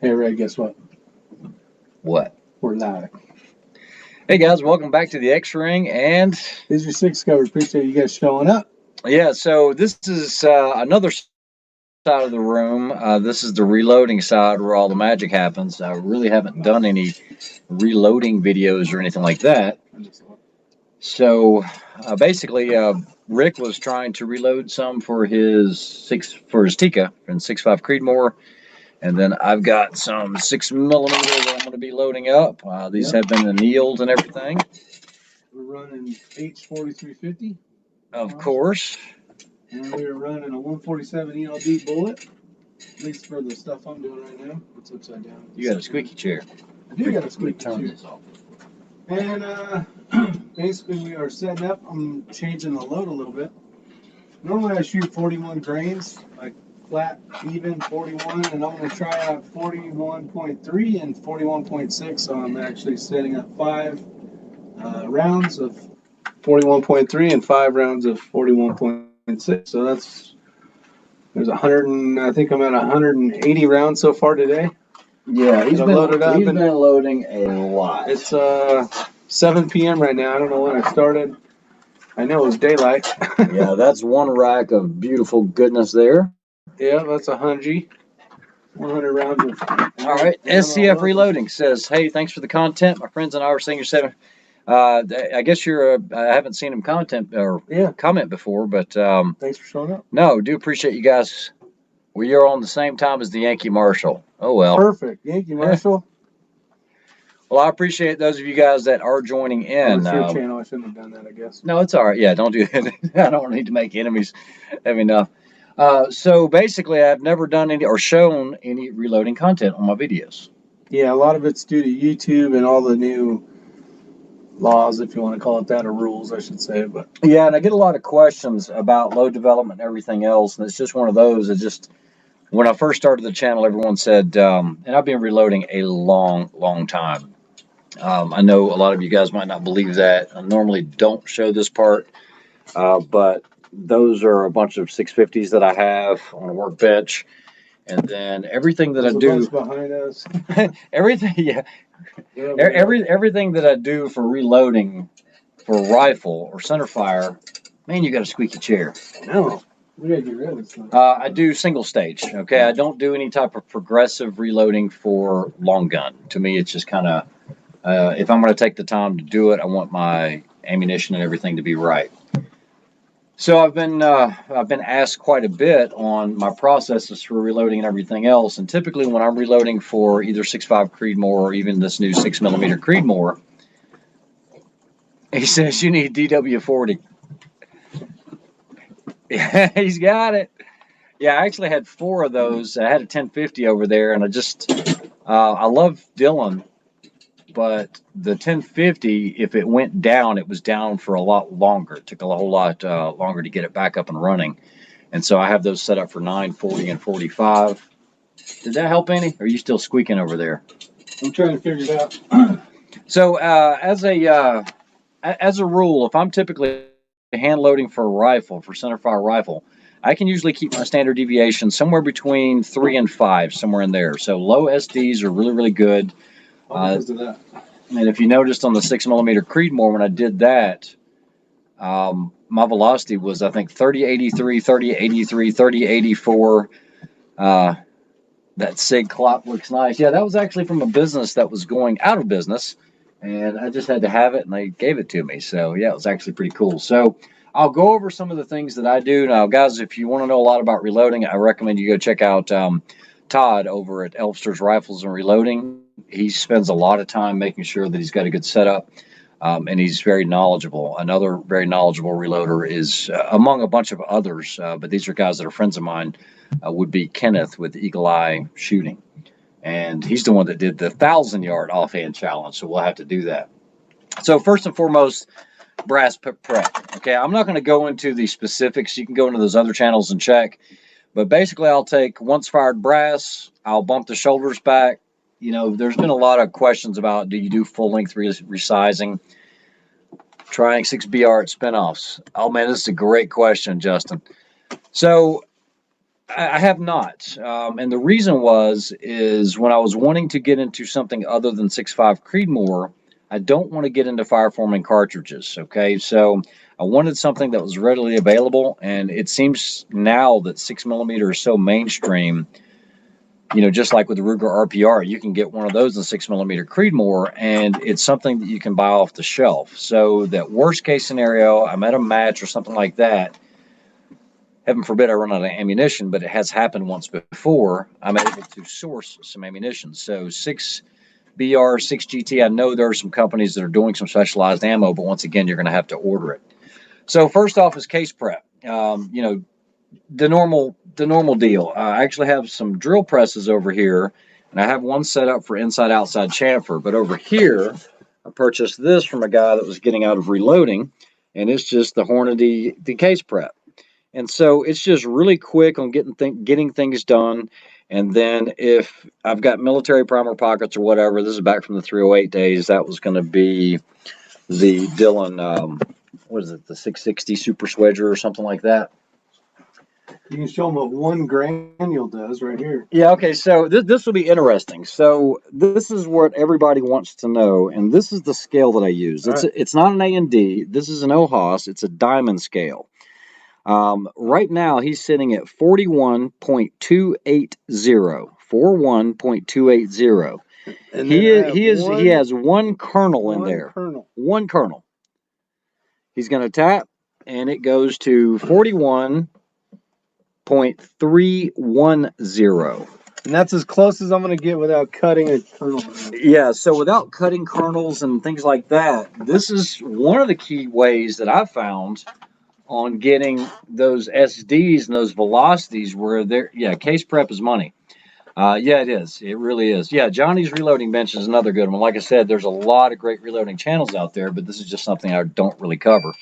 Hey Ray, guess what? What? We're live. Hey guys, welcome back to the X-Ring, and Isyour6 covered. Appreciate you guys showing up. yeah, so this is another side of the room. This is the reloading side where all the magic happens. I really haven't done any reloading videos or anything like that. So basically, Rick was trying to reload some for his Tika and 6.5 Creedmoor. And then I've got some 6mm that I'm going to be loading up. These have been annealed and everything. We're running H4350. Of course. And we're running a 147 ELD bullet. At least for the stuff I'm doing right now. It's upside down. You got a squeaky chair. I do got a squeaky chair. Turn this off. And basically we are setting up. I'm changing the load a little bit. Normally I shoot 41 grains, like flat, even 41, and I'm going to try out 41.3 and 41.6. So I'm actually setting up 5 rounds of 41.3 and 5 rounds of 41.6. So there's 100, and I think I'm at 180 rounds so far today. Yeah, he's been loading a lot. It's 7 p.m. right now. I don't know when I started. I know it was daylight. Yeah, that's one rack of beautiful goodness there. Yeah, that's 100 rounds of. All right, SCF Reloading says, "Hey, thanks for the content. My friends and I were saying you're 7. I guess you're. I haven't seen him comment before, but thanks for showing up. No, do appreciate you guys. We are on the same time as the Yankee Marshal. Oh well. Perfect, Yankee Marshal. Well, I appreciate those of you guys that are joining in. It's your channel. I shouldn't have done that, I guess. No, it's all right. Yeah, don't do it. I don't need to make enemies. Have enough. So basically, I've never done any or shown any reloading content on my videos. Yeah, a lot of it's due to YouTube and all the new laws, if you want to call it that, or rules, I should say. But yeah, and I get a lot of questions about load development and everything else, and it's just one of those. It just when I first started the channel, everyone said, and I've been reloading a long time. I know a lot of you guys might not believe that. I normally don't show this part, but those are a bunch of 650s that I have on a workbench. And then everything that I do behind us. everything, yeah. Everything that I do for reloading for rifle or center fire, man, you got a squeaky chair. No. We gotta get rid of this. I do single stage. Okay, I don't do any type of progressive reloading for long gun. To me, it's just kind of if I'm going to take the time to do it, I want my ammunition and everything to be right. So I've been asked quite a bit on my processes for reloading and everything else. And typically, when I'm reloading for either 6.5 Creedmoor or even this new 6mm Creedmoor, he says you need DW40. Yeah, he's got it. Yeah, I actually had 4 of those. I had a 1050 over there, and I love Dylan, but the 1050, if it went down, it was down for a lot longer. It took a whole lot longer to get it back up and running, and so I have those set up for 9, 40, and 45. Did that help any? Or are you still squeaking over there? I'm trying to figure it out. So as a rule, if I'm typically hand loading for a rifle, for centerfire rifle, I can usually keep my standard deviation somewhere between 3 and 5, somewhere in there. So low SDs are really good. Because of that. And if you noticed on the 6mm Creedmoor, when I did that, my velocity was, I think, 3083, 3083, 3084. That SIG clock looks nice. Yeah, that was actually from a business that was going out of business, and I just had to have it, and they gave it to me. So, yeah, it was actually pretty cool. So, I'll go over some of the things that I do. Now, guys, if you want to know a lot about reloading, I recommend you go check out Todd over at Elfster's Rifles and Reloading. He spends a lot of time making sure that he's got a good setup, and he's very knowledgeable. Another very knowledgeable reloader is, among a bunch of others, but these are guys that are friends of mine, would be Kenneth with Eagle Eye Shooting. And he's the one that did the 1,000-yard offhand challenge, so we'll have to do that. So first and foremost, brass prep. Okay, I'm not going to go into the specifics. You can go into those other channels and check. But basically, I'll take once fired brass. I'll bump the shoulders back. You know, there's been a lot of questions about, do you do full-length resizing? Trying 6BR at spinoffs. Oh, man, this is a great question, Justin. So I have not, and the reason is when I was wanting to get into something other than 6.5 Creedmoor, I don't want to get into fire forming cartridges. Okay, so I wanted something that was readily available, and it seems now that 6mm is so mainstream. You know, just like with the Ruger RPR, you can get one of those in 6mm Creedmoor, and it's something that you can buy off the shelf. So that worst case scenario, I'm at a match or something like that. Heaven forbid I run out of ammunition, but it has happened once before. I'm able to source some ammunition. So 6BR, 6GT, I know there are some companies that are doing some specialized ammo, but once again, you're going to have to order it. So first off is case prep. You know, the normal deal. I actually have some drill presses over here, and I have one set up for inside-outside chamfer. But over here, I purchased this from a guy that was getting out of reloading, and it's just the Hornady the case prep. And so it's just really quick on getting things done. And then if I've got military primer pockets or whatever, this is back from the 308 days. That was going to be the Dillon, what is it, the 660 Super Swedger or something like that. You can show them what 1 granule does right here. Yeah, okay, so this will be interesting. So this is what everybody wants to know, and this is the scale that I use. It's not an A&D. This is an OHAS. It's a diamond scale. Right now, he's sitting at 41.280. 41.280. And he has one kernel in there. One kernel. He's going to tap, and it goes to 41.310. And that's as close as I'm going to get without cutting a kernel. Yeah, so without cutting kernels and things like that, this is one of the key ways that I've found on getting those SDs and those velocities where they're, yeah, case prep is money. Yeah, it is. It really is. Yeah, Johnny's Reloading Bench is another good one. Like I said, there's a lot of great reloading channels out there, but this is just something I don't really cover.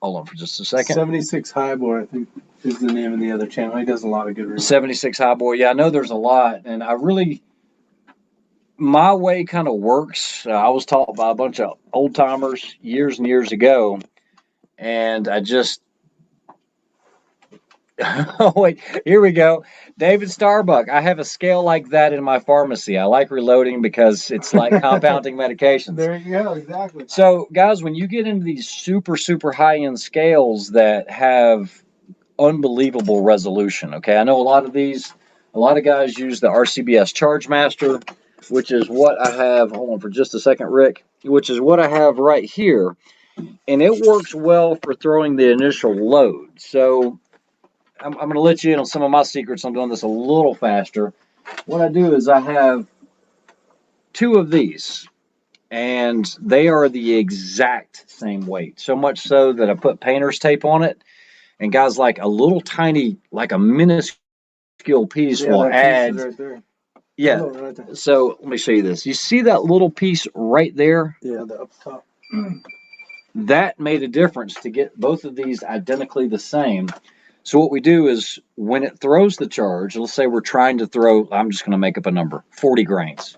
Hold on for just a second. 76 Highboy, I think, is the name of the other channel. He does a lot of good reloading. 76 Highboy. Yeah, I know there's a lot, and I really, my way kind of works. I was taught by a bunch of old timers years and years ago, and I just, oh wait, here we go. David Starbuck. I have a scale like that in my pharmacy. I like reloading because it's like compounding medications. There you go, exactly. So guys, when you get into these super high-end scales that have unbelievable resolution, okay, I know a lot of guys use the RCBS Chargemaster, which is what I have. Hold on for just a second, Rick. Which is what I have right here, and it works well for throwing the initial load. So I'm going to let you in on some of my secrets. I'm doing this a little faster. What I do is I have 2 of these, and they are the exact same weight. So much so that I put painter's tape on it, and guys, like a little tiny, like a minuscule piece will add. Right there. Yeah. Right there. So let me show you this. You see that little piece right there? Yeah, the up top. That made a difference to get both of these identically the same. So what we do is when it throws the charge, let's say we're trying to throw, I'm just going to make up a number, 40 grains.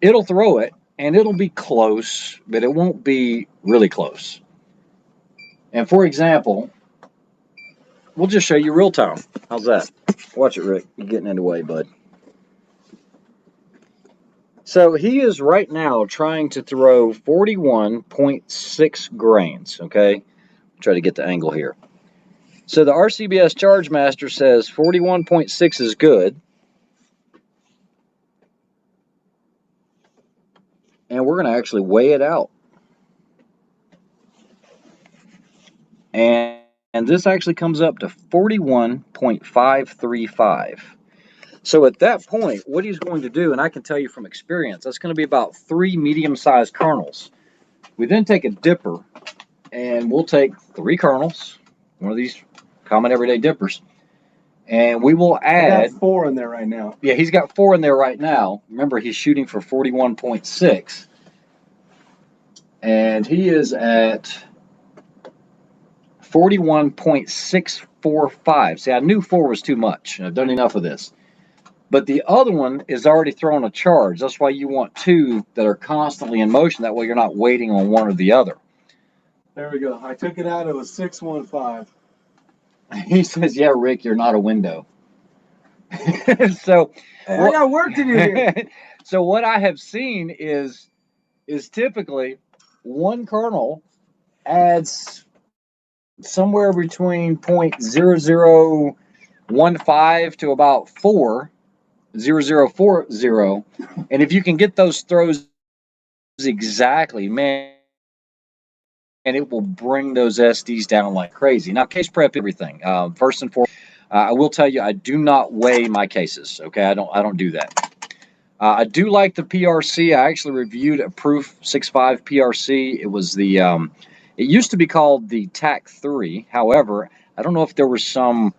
It'll throw it, and it'll be close, but it won't be really close. And for example, we'll just show you real time. How's that? Watch it, Rick. You're getting in the way, bud. So he is right now trying to throw 41.6 grains, okay? Try to get the angle here. So the RCBS Chargemaster says 41.6 is good. And we're going to actually weigh it out. And this actually comes up to 41.535. So at that point, what he's going to do, and I can tell you from experience, that's going to be about 3 medium-sized kernels. We then take a dipper, and we'll take 3 kernels, one of these common everyday dippers, and we will add. I got 4 in there right now. Yeah, he's got 4 in there right now. Remember, he's shooting for 41.6, and he is at 41.645. See, I knew 4 was too much. I've done enough of this. But the other one is already throwing a charge. That's why you want 2 that are constantly in motion. That way you're not waiting on one or the other. There we go. I took it out. It was 615. He says, "Yeah, Rick, you're not a window." So, Hey, I got work to do here. so what I have seen is typically one kernel adds somewhere between 0.0015 to about 4.0040, and if you can get those throws exactly, man, and it will bring those SDs down like crazy. Now, case prep everything. First and foremost, I will tell you, I do not weigh my cases. Okay, I don't do that. I do like the PRC. I actually reviewed a Proof 6.5 PRC. It was the it used to be called the TAC 3. However, I don't know if there was some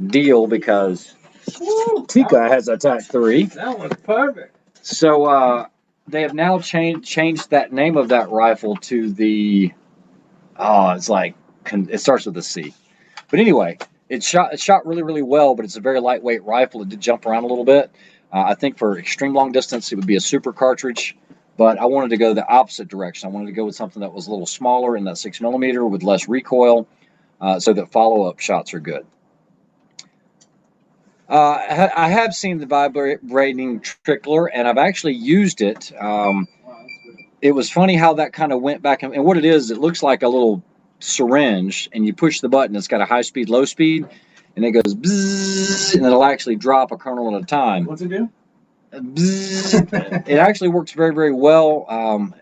deal because Tika has a TAC 3. That one's perfect. So they have now changed that name of that rifle to the it's like it starts with a C. But anyway, it shot really well, but it's a very lightweight rifle. It did jump around a little bit. I think for extreme long distance, it would be a super cartridge. But I wanted to go the opposite direction. I wanted to go with something that was a little smaller in that 6mm with less recoil, so that follow-up shots are good. I have seen the vibrating trickler, and I've actually used it. It was funny how that kind of went back, and what it is, it looks like a little syringe, and you push the button. It's got a high speed, low speed, and it goes bzzz, and it'll actually drop a kernel at a time. What's it do? It actually works very well.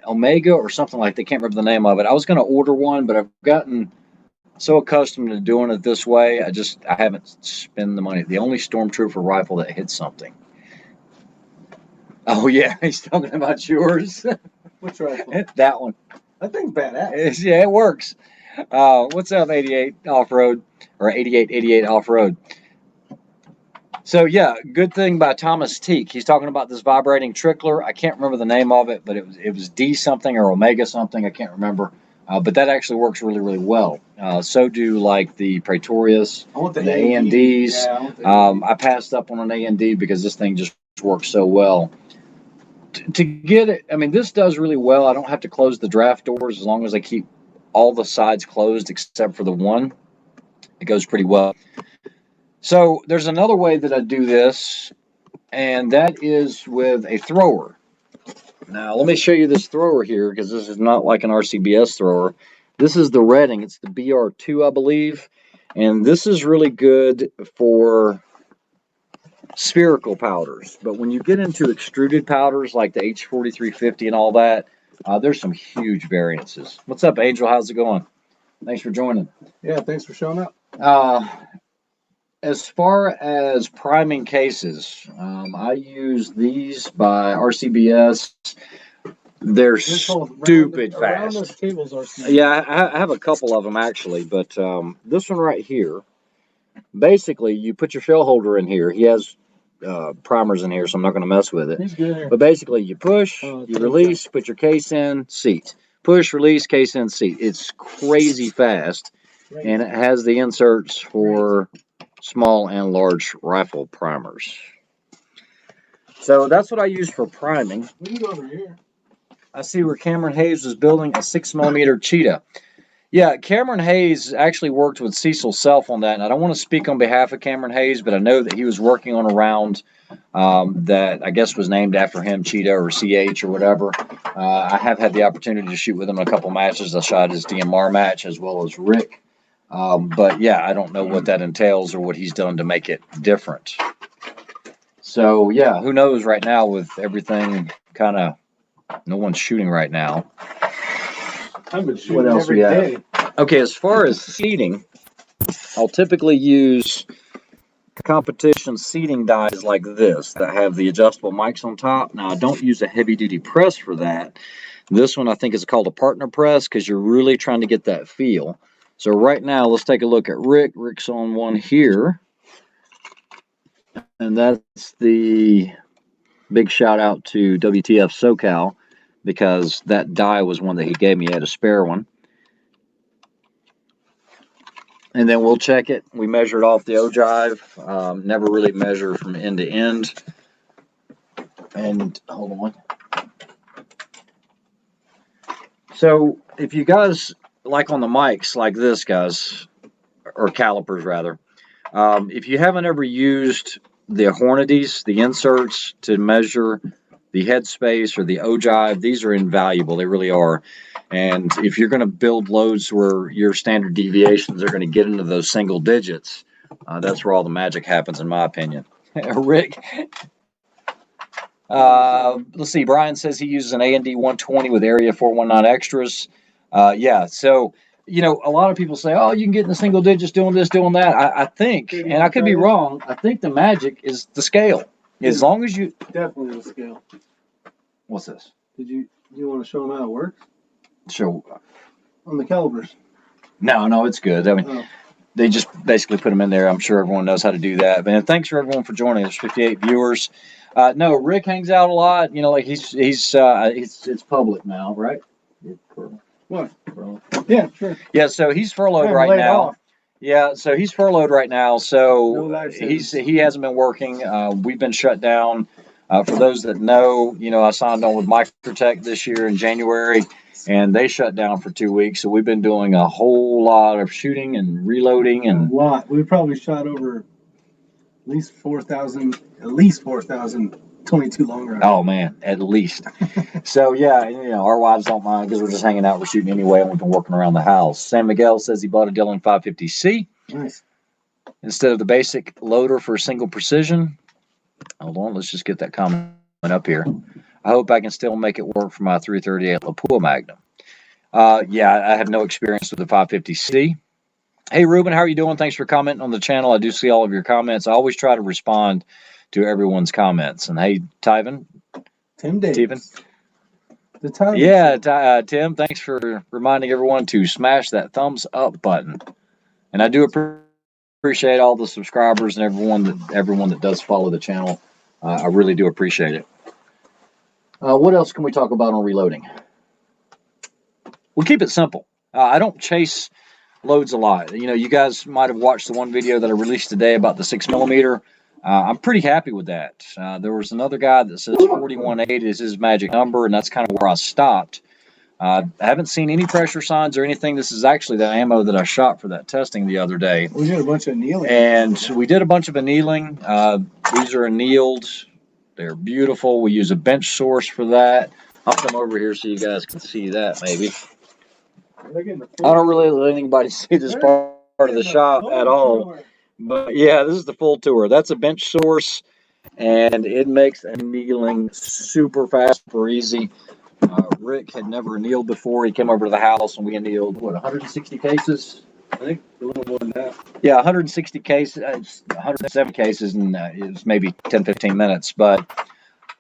Omega or something like that. Can't remember the name of it. I was going to order one, but I've gotten so accustomed to doing it this way, I haven't spent the money. The only stormtrooper rifle that hits something. Oh yeah, he's talking about yours. Which rifle? That one. That thing's badass. Yeah, it works. What's up, 88 off-road or 88 off-road? So yeah, good thing by Thomas Teak. He's talking about this vibrating trickler. I can't remember the name of it, but it was D something or Omega something. I can't remember. But that actually works really well. So do like the Praetorius, the ANDs. Yeah, I passed up on an AND because this thing just works so well. To get it, I mean, this does really well. I don't have to close the draft doors as long as I keep all the sides closed except for the one. It goes pretty well. So there's another way that I do this, and that is with a thrower. Now, let me show you this thrower here because this is not like an RCBS thrower. This is the Redding. It's the BR2, I believe. And this is really good for spherical powders. But when you get into extruded powders like the H4350 and all that, there's some huge variances. What's up, Angel? How's it going? Thanks for joining. Yeah, thanks for showing up. As far as priming cases, I use these by RCBS. They're stupid fast. Yeah, I have a couple of them actually, but this one right here, basically you put your shell holder in here. He has primers in here, so I'm not going to mess with it. He's good. But basically you push, you release, put your case in, seat. Push, release, case in, seat. It's crazy fast, and it has the inserts for small and large rifle primers. So that's what I use for priming. We can go over here. I see where Cameron Hayes was building a 6mm Cheetah. Yeah, Cameron Hayes actually worked with Cecil Self on that, and I don't want to speak on behalf of Cameron Hayes, but I know that he was working on a round that I guess was named after him, Cheetah or CH or whatever. I have had the opportunity to shoot with him in a couple matches. I shot his DMR match as well as Rick. But yeah, I don't know what that entails or what he's done to make it different. So yeah, who knows right now with everything kind of, no one's shooting right now. I've been shooting every day. Okay, as far as seating, I'll typically use competition seating dies like this that have the adjustable mics on top. Now, I don't use a heavy-duty press for that. This one I think is called a partner press because you're really trying to get that feel. So right now, let's take a look at Rick. Rick's on one here. And that's the big shout out to WTF SoCal because that die was one that he gave me. He had a spare one. And then we'll check it. We measured off the ogive. Never really measure from end to end. And hold on. So if you guys like on the mics like this, guys, or calipers rather. If you haven't ever used the Hornadies, the inserts to measure the headspace or the ogive, these are invaluable. They really are. And if you're going to build loads where your standard deviations are going to get into those single digits, that's where all the magic happens, in my opinion. Rick, let's see. Brian says he uses an A&D 120 with Area 419 extras. Yeah, so you know, a lot of people say, "Oh, you can get in the single digits doing this, doing that." I think, and I could be wrong. I think the magic is the scale. As long as you definitely the scale. What's this? You want to show them how it works? Show on the calipers. No, it's good. I mean, they just basically put them in there. I'm sure everyone knows how to do that. But thanks for everyone for joining. There's 58 viewers. No, Rick hangs out a lot. You know, like it's public now, right? What? Yeah, sure. Yeah, so he's furloughed right now. Off. Yeah, so he's furloughed right now. So he hasn't been working. We've been shut down. For those that know, you know, I signed on with Microtech this year in January, and they shut down for 2 weeks. So we've been doing a whole lot of shooting and reloading and a lot. We probably shot over at least 4,000 22 long rounds. Oh man, at least. So yeah, you know, our wives don't mind because we're just hanging out, we're shooting anyway, and we've been working around the house. San Miguel says he bought a Dillon 550C. Nice. Instead of the basic loader for single precision. Hold on, let's just get that comment up here. I hope I can still make it work for my 338 Lapua Magnum. Yeah, I have no experience with the 550C. Hey, Ruben, how are you doing? Thanks for commenting on the channel. I do see all of your comments. I always try to respond to everyone's comments. And hey, Tyven. Tim Davis. The time. Yeah, Tim, thanks for reminding everyone to smash that thumbs up button. And I do appreciate all the subscribers and everyone that does follow the channel. I really do appreciate it. What else can we talk about on reloading? We'll keep it simple. I don't chase loads a lot. You know, you guys might have watched the one video that I released today about the 6mm. I'm pretty happy with that. There was another guy that says 41.8 is his magic number, and that's kind of where I stopped. I haven't seen any pressure signs or anything. This is actually the ammo that I shot for that testing the other day. We did a bunch of annealing. And we did a bunch of annealing. These are annealed. They're beautiful. We use a bench source for that. I'll come over here so you guys can see that maybe. I don't really let anybody see this part of the shop at all. But yeah, this is the full tour. That's a bench source, and it makes annealing super fast, super easy. Rick had never annealed before. He came over to the house, and we annealed, what, 160 cases? I think a little more than that. Yeah, 160 cases, 107 cases, and it was maybe 10, 15 minutes. But,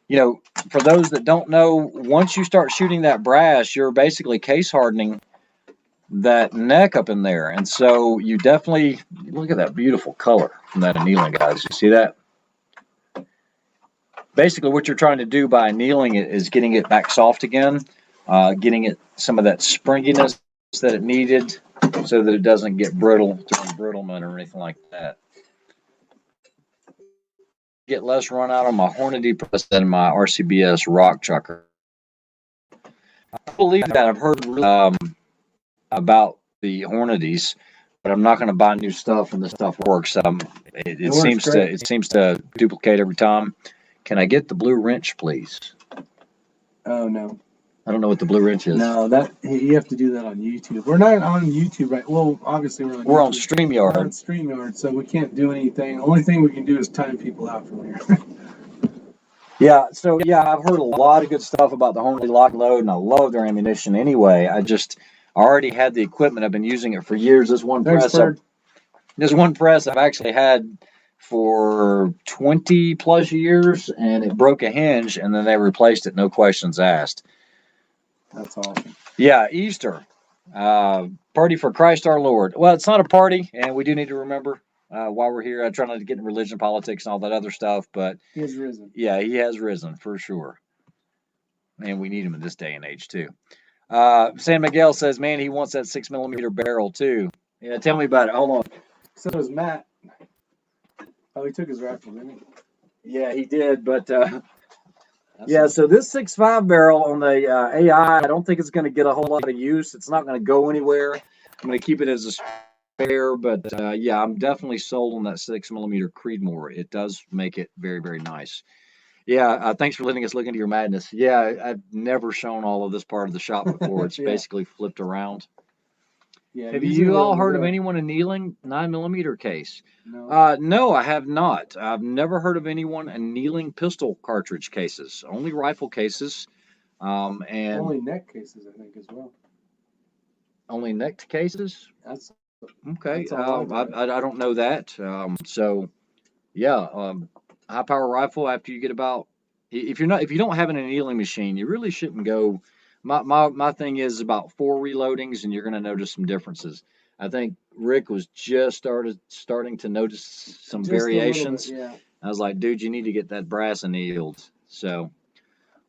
you know, for those that don't know, once you start shooting that brass, you're basically case hardening that neck up in there. And so you definitely, look at that beautiful color from that annealing, guys. You see that? Basically what you're trying to do by annealing it is getting it back soft again, getting it some of that springiness that it needed so that it doesn't get brittle through embrittlement or anything like that. Get less run out on my Hornady press than my RCBS rock chucker. I believe that. I've heard about the Hornadies, but I'm not going to buy new stuff when the stuff works. It seems to duplicate every time. Can I get the blue wrench, please? Oh no, I don't know what the blue wrench is. No, that you have to do that on YouTube. We're not on YouTube, right? Well, obviously we're on StreamYard. We're on StreamYard, so we can't do anything. The only thing we can do is time people out from here. Yeah, so yeah, I've heard a lot of good stuff about the Hornady lock and load, and I love their ammunition anyway. I already had the equipment. I've been using it for years. This one press I've actually had for 20 plus years, and it broke a hinge, and then they replaced it, no questions asked. That's awesome. Yeah, Easter. Party for Christ our Lord. Well, it's not a party, and we do need to remember while we're here. I try not to get in religion, politics, and all that other stuff, but he has risen. Yeah, he has risen for sure. And we need him in this day and age, too. San Miguel says, man, he wants that 6mm barrel, too. Yeah, tell me about it. Hold on. So does Matt. Oh, he took his rifle, didn't he? Yeah, he did, but yeah, so this 6.5 barrel on the AI, I don't think it's going to get a whole lot of use. It's not going to go anywhere. I'm going to keep it as a fair, but yeah, I'm definitely sold on that 6mm Creedmoor. It does make it very, very nice. Yeah, thanks for letting us look into your madness. Yeah, I've never shown all of this part of the shop before. It's Yeah. basically flipped around. Yeah, Have usually you all over heard of there. anyone annealing 9mm case? No. No, I have not. I've never heard of anyone annealing pistol cartridge cases. Only rifle cases, and Only neck cases, I think, as well. only necked cases. That's Okay, That's all I've read. I don't know that. So yeah, high power rifle. After you get about, if you don't have an annealing machine, you really shouldn't go. My thing is about 4 reloadings, and you're going to notice some differences. I think Rick was just starting to notice some just a little bit, variations. yeah. I was like, dude, you need to get that brass annealed. So,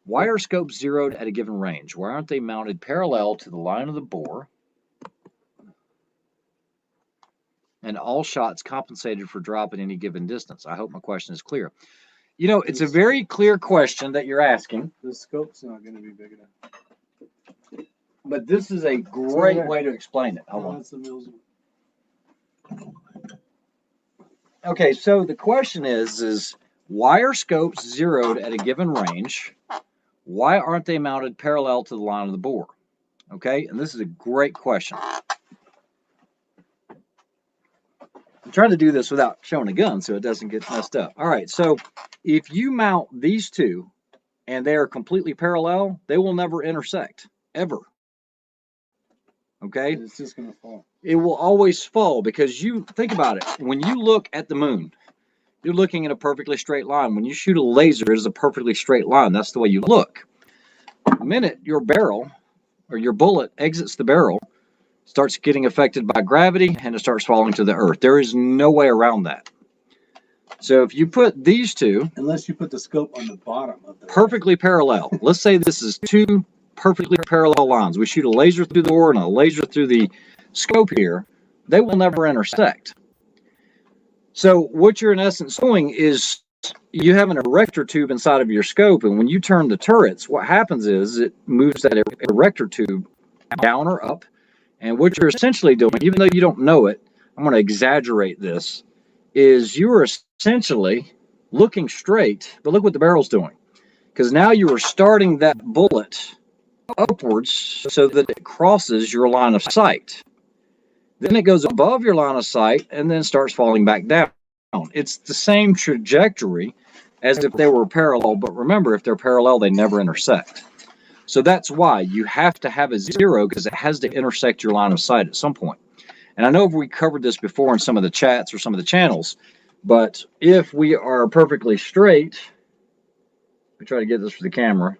why are scopes zeroed at a given range? Why aren't they mounted parallel to the line of the bore? And all shots compensated for drop at any given distance? I hope my question is clear. You know, it's a very clear question that you're asking. The scope's not going to be big enough. But this is a great way to explain it. Oh, that's the Mills. Okay, so the question is why are scopes zeroed at a given range? Why aren't they mounted parallel to the line of the bore? Okay, and this is a great question. I'm trying to do this without showing a gun so it doesn't get messed up. All right, so if you mount these two and they are completely parallel, they will never intersect, ever. Okay? It's just going to fall. It will always fall because you think about it. When you look at the moon, you're looking at a perfectly straight line. When you shoot a laser, it is a perfectly straight line. That's the way you look. The minute your barrel or your bullet exits the barrel, starts getting affected by gravity, and it starts falling to the earth. There is no way around that. So if you put these two, unless you put the scope on the bottom of the perfectly parallel. Let's say this is two perfectly parallel lines. We shoot a laser through the bore and a laser through the scope here. They will never intersect. So what you're in essence doing is you have an erector tube inside of your scope, and when you turn the turrets, what happens is it moves that erector tube down or up. And what you're essentially doing, even though you don't know it, I'm going to exaggerate this, is you are essentially looking straight, but look what the barrel's doing. Because now you are starting that bullet upwards so that it crosses your line of sight. Then it goes above your line of sight and then starts falling back down. It's the same trajectory as if they were parallel, but remember, if they're parallel, they never intersect. So that's why you have to have a zero, because it has to intersect your line of sight at some point. And I know we covered this before in some of the chats or some of the channels, but if we are perfectly straight, we try to get this for the camera.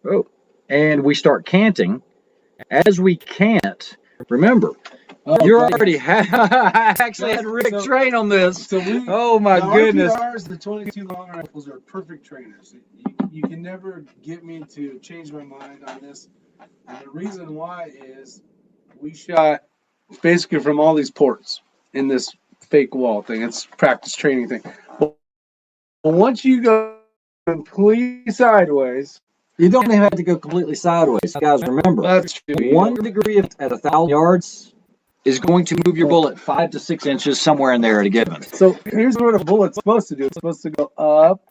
Oh, and we start canting. As we cant, remember, you're already I actually had Rick train on this. So oh my goodness. RPRs, the 22 long rifles are perfect trainers. You can never get me to change my mind on this. And the reason why is we shot basically from all these ports in this fake wall thing. It's practice training thing. But once you go completely sideways, you don't even have to go completely sideways. Guys, remember, 1 degree at 1,000 yards is going to move your bullet 5 to 6 inches somewhere in there at a given. So here's what a bullet's supposed to do. It's supposed to go up.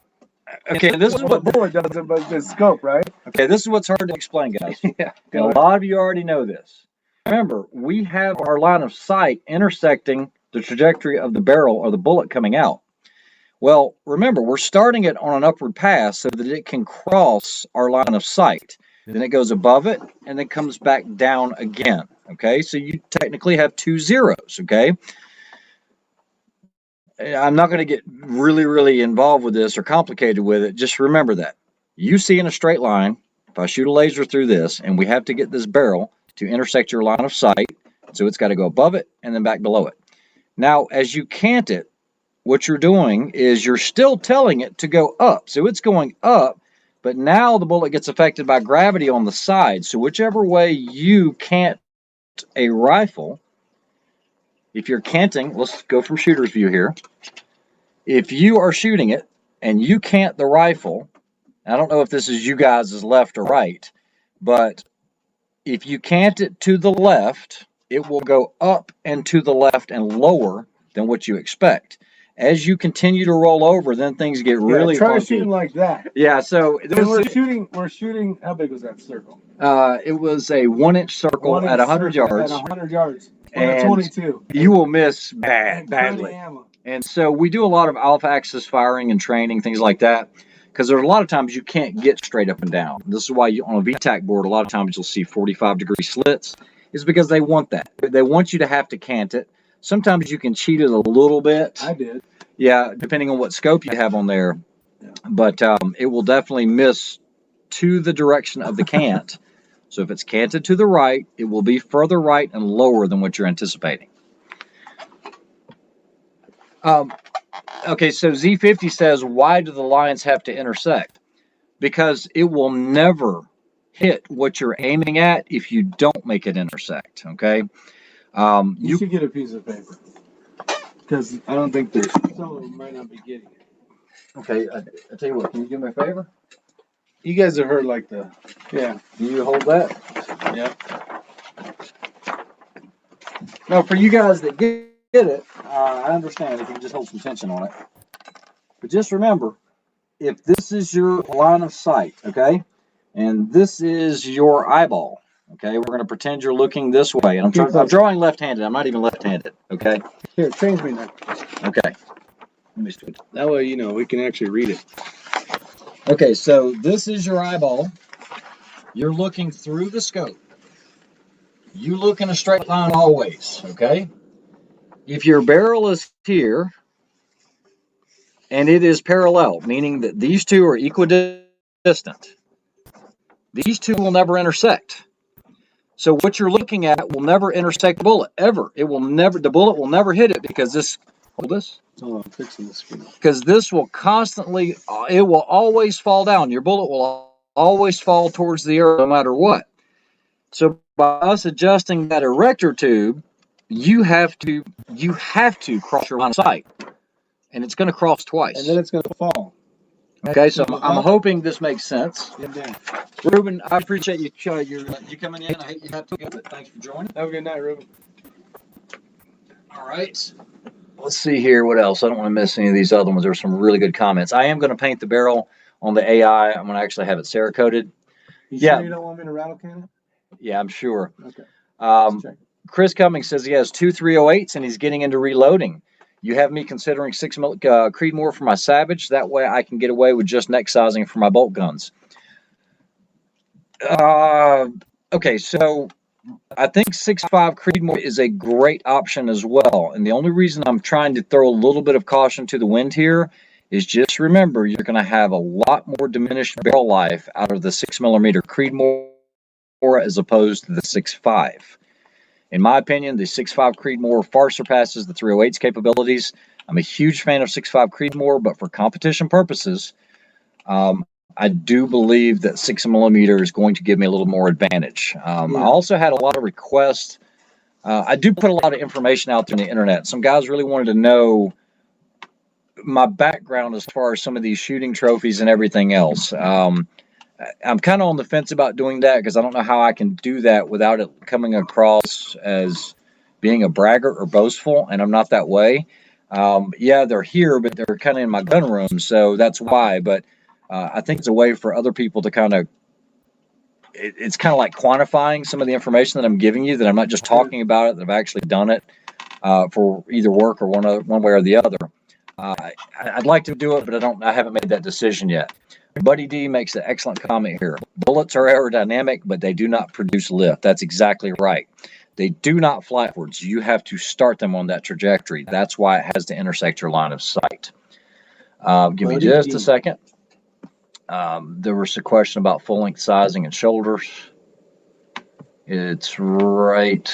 Okay, this is what the bullet does, but the scope, right? Okay, this is what's hard to explain, guys. Yeah, and a lot of you already know this. Remember, we have our line of sight intersecting the trajectory of the barrel or the bullet coming out. Well, remember, we're starting it on an upward pass so that it can cross our line of sight. Then it goes above it and then comes back down again. Okay, so you technically have 2 zeros. Okay, I'm not going to get really involved with this or complicated with it. Just remember that. You see in a straight line, if I shoot a laser through this and we have to get this barrel to intersect your line of sight, so it's got to go above it and then back below it. Now, as you cant it, what you're doing is you're still telling it to go up. So it's going up, but now the bullet gets affected by gravity on the side. So whichever way you cant a rifle, if you're canting, let's go from shooter's view here. If you are shooting it and you cant the rifle, I don't know if this is you guys' left or right, but if you cant it to the left, it will go up and to the left and lower than what you expect. As you continue to roll over, then things get really try funky. shooting like that. Yeah, so we're shooting. How big was that circle? It was a 1-inch circle at 100 yards. At 100 yards. And 22. You will miss badly. And so we do a lot of off-axis firing and training, things like that, because there's a lot of times you can't get straight up and down. This is why on a VTAC board, a lot of times you'll see 45-degree slits. It's because they want that. They want you to have to cant it. Sometimes you can cheat it a little bit. I did. Yeah, depending on what scope you have on there. Yeah. But it will definitely miss to the direction of the cant. So if it's canted to the right, it will be further right and lower than what you're anticipating. Okay, so Z50 says, why do the lines have to intersect? Because it will never hit what you're aiming at if you don't make it intersect, okay? You should get a piece of paper. Because I don't think there's some of them might not be getting it. Okay, I tell you what, can you do me a favor? You guys have heard like the, Can you hold that? Yeah. Now, for you guys that get it, I understand if you can just hold some tension on it. But just remember, if this is your line of sight, okay, and this is your eyeball, okay, we're going to pretend you're looking this way. And I'm drawing left-handed. I'm not even left-handed, okay? Here, change me now. Okay. Let me switch. That way, you know, we can actually read it. Okay, so this is your eyeball. You're looking through the scope. You look in a straight line always, okay? If your barrel is here and it is parallel, meaning that these two are equidistant, these two will never intersect. So what you're looking at will never intersect the bullet, ever. It will never, the bullet will never hit it because this, hold this. Hold on, I'm fixing the screen. Because this will constantly, it will always fall down. Your bullet will always fall towards the earth no matter what. So by us adjusting that erector tube, you have to cross your line of sight. And it's going to cross twice. And then it's going to fall. Okay, so I'm hoping this makes sense. Yeah. Ruben, I appreciate you coming in. I hate you have to go, but thanks for joining. Have a good night, Ruben. All right. Let's see here. What else? I don't want to miss any of these other ones. There were some really good comments. I am going to paint the barrel on the AI. I'm going to actually have it Cerakoted. Sure you don't want me to rattle can it? Yeah, I'm sure. Okay. Chris Cummings says he has 2 308s and he's getting into reloading. You have me considering 6 Creedmoor for my Savage. That way I can get away with just neck sizing for my bolt guns. Okay, so I think 6.5 Creedmoor is a great option as well. And the only reason I'm trying to throw a little bit of caution to the wind here is just remember you're going to have a lot more diminished barrel life out of the 6mm Creedmoor as opposed to the 6.5. In my opinion, the 6.5 Creedmoor far surpasses the 308's capabilities. I'm a huge fan of 6.5 Creedmoor, but for competition purposes, I do believe that 6mm is going to give me a little more advantage. I also had a lot of requests. I do put a lot of information out there on the internet. Some guys really wanted to know my background as far as some of these shooting trophies and everything else. I'm kind of on the fence about doing that because I don't know how I can do that without it coming across as being a braggart or boastful, and I'm not that way. Yeah, they're here, but they're kind of in my gun room, so that's why. But I think it's a way for other people to kind of, it's kind of like quantifying some of the information that I'm giving you, that I'm not just talking about it, that I've actually done it for either work or one way or the other. I'd like to do it, but I haven't made that decision yet. Buddy D makes an excellent comment here. Bullets are aerodynamic, but they do not produce lift. That's exactly right. They do not fly upwards. You have to start them on that trajectory. That's why it has to intersect your line of sight. Give me just a second. There was a question about full length sizing and shoulders. It's right.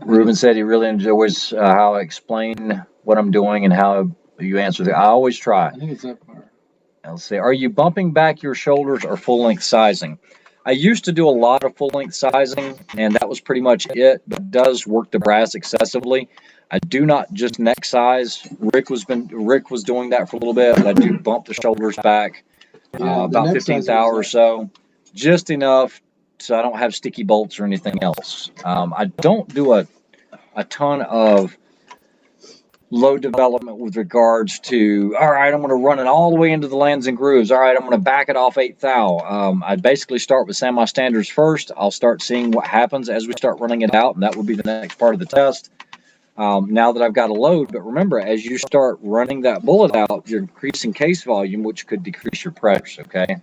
Ruben said he really enjoys how I explain what I'm doing and how you answer that. I always try. I think it's that part. Let's see. Are you bumping back your shoulders or full length sizing? I used to do a lot of full length sizing, and that was pretty much it. But it does work the brass excessively. I do not just neck size. Rick was doing that for a little bit. But I do bump the shoulders back about 15th hour or so, just enough so I don't have sticky bolts or anything else. I don't do a ton of load development with regards to, all right, I'm going to run it all the way into the lands and grooves. All right, I'm going to back it off 8th thou. I basically start with semi-standards first. I'll start seeing what happens as we start running it out, and that would be the next part of the test. Now that I've got a load, but remember, as you start running that bullet out, you're increasing case volume, which could decrease your pressures, okay?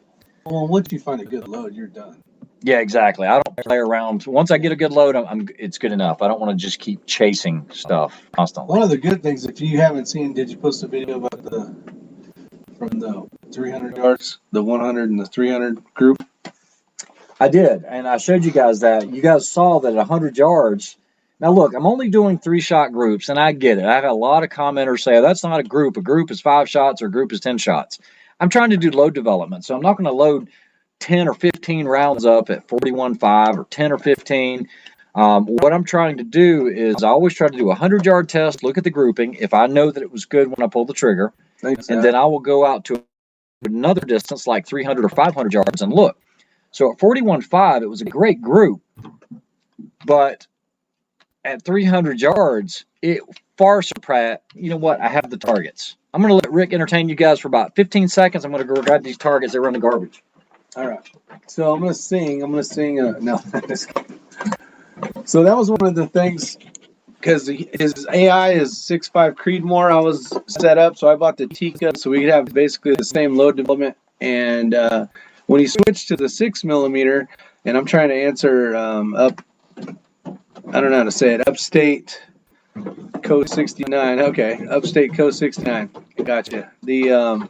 Well, once you find a good load, you're done. Yeah, exactly. I don't play around. Once I get a good load, it's good enough. I don't want to just keep chasing stuff constantly. One of the good things, if you haven't seen, did you post a video about from the 300 yards, the 100 and the 300 group? I did, and I showed you guys that. You guys saw that at 100 yards. Now, look, I'm only doing 3-shot groups, and I get it. I've had a lot of commenters say, oh, that's not a group. A group is 5 shots or a group is 10 shots. I'm trying to do load development, so I'm not going to load 10 or 15 rounds up at 41.5 or 10 or 15. What I'm trying to do is I always try to do a 100-yard test, look at the grouping. If I know that it was good when I pulled the trigger, and then I will go out to another distance like 300 or 500 yards and look. So at 41.5, it was a great group, but at 300 yards, it far surpassed. You know what? I have the targets. I'm going to let Rick entertain you guys for about 15 seconds. I'm going to go grab these targets. They run the garbage. All right. So I'm going to sing. No. So that was one of the things, because his AI is 6.5 Creedmoor. I was set up, so I bought the Tika, so we could have basically the same load development. And when he switched to the 6mm, and I'm trying to answer I don't know how to say it, Upstate Code 69. Okay, Upstate Code 69. Gotcha. The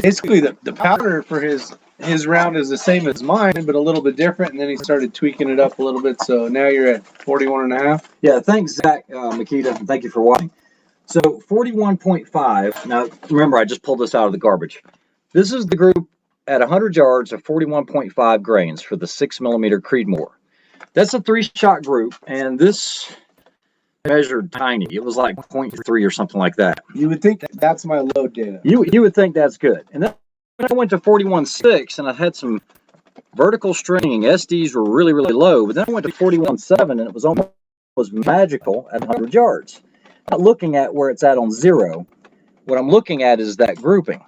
basically the powder for his round is the same as mine, but a little bit different, and then he started tweaking it up a little bit, so now you're at 41.5. Yeah, thanks, Zach, Makita, and thank you for watching. So 41.5. Now, remember, I just pulled this out of the garbage. This is the group at 100 yards of 41.5 grains for the 6mm Creedmoor. That's a 3-shot group, and this measured tiny. It was like 0.3 or something like that. You would think that's my load data. You would think that's good. And then I went to 41.6, and I had some vertical stringing. SDs were really, really low, but then I went to 41.7, and it was almost magical at 100 yards. Not looking at where it's at on 0. What I'm looking at is that grouping.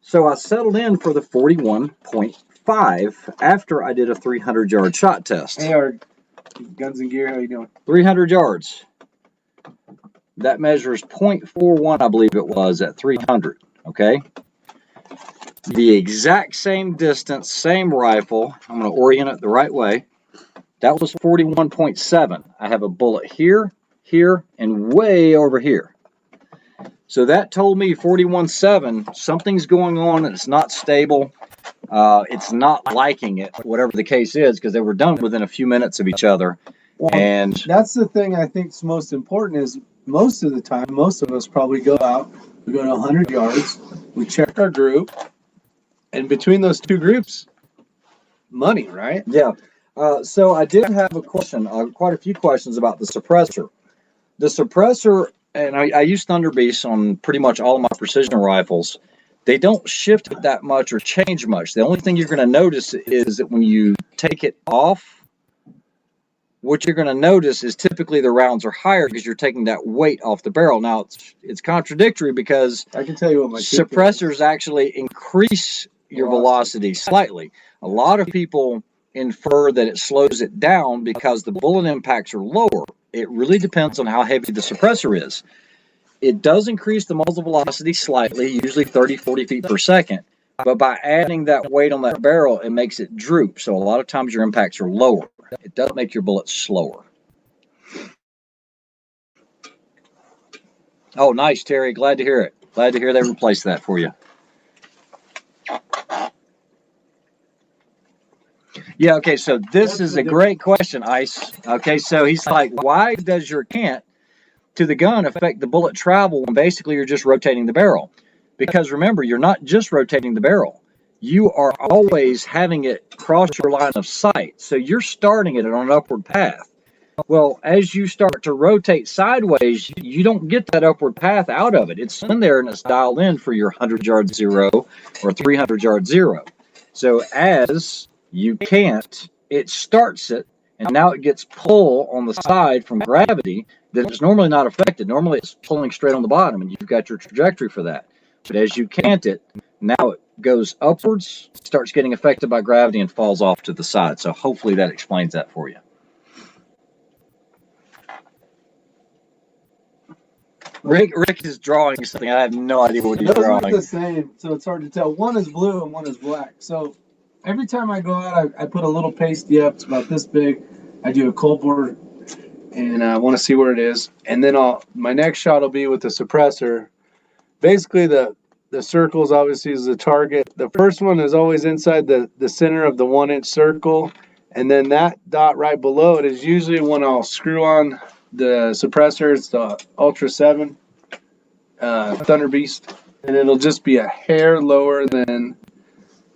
So I settled in for the 41.5 after I did a 300-yard shot test. Hey, our Guns and Gear, how you doing? 300 yards. That measures 0.41, I believe it was, at 300. Okay? The exact same distance, same rifle. I'm going to orient it the right way. That was 41.7. I have a bullet here, here, and way over here. So that told me 41.7, something's going on and it's not stable. It's not liking it, whatever the case is, because they were done within a few minutes of each other. Well, and that's the thing I think is most important is most of the time, most of us probably go out, we go to 100 yards, we check our group, and between those two groups, money, right? Yeah. So I did have a question, quite a few questions about the suppressor. The suppressor, and I use Thunder Beast on pretty much all of my precision rifles. They don't shift it that much or change much. The only thing you're going to notice is that when you take it off, what you're going to notice is typically the rounds are higher because you're taking that weight off the barrel. Now, it's contradictory because I can tell you what my suppressors actually increase your velocity slightly. A lot of people infer that it slows it down because the bullet impacts are lower. It really depends on how heavy the suppressor is. It does increase the muzzle velocity slightly, usually 30, 40 feet per second. But by adding that weight on that barrel, it makes it droop. So a lot of times your impacts are lower. It does make your bullets slower. Oh, nice, Terry. Glad to hear it. Glad to hear they replaced that for you. Yeah, okay, so this is a great question, Ice. Okay, so he's like, why does your cant to the gun affect the bullet travel when basically you're just rotating the barrel? Because remember, you're not just rotating the barrel. You are always having it cross your line of sight. So you're starting it on an upward path. Well, as you start to rotate sideways, you don't get that upward path out of it. It's in there and it's dialed in for your 100-yard 0 or 300-yard 0. So as you can't, it starts it, and now it gets pull on the side from gravity that is normally not affected. Normally it's pulling straight on the bottom, and you've got your trajectory for that. But as you can't it, now it goes upwards, starts getting affected by gravity, and falls off to the side. So hopefully that explains that for you. Rick is drawing something. I have no idea what he's Those drawing. are the same, so it's hard to tell. One is blue and one is black. So every time I go out, I put a little pasty up. It's about this big. I do a cold bore, and I want to see where it is. And then my next shot will be with the suppressor. Basically, the circles obviously is the target. The first one is always inside the center of the 1-inch circle, and then that dot right below it is usually when I'll screw on the suppressor. It's the Ultra 7 Thunder Beast, and it'll just be a hair lower than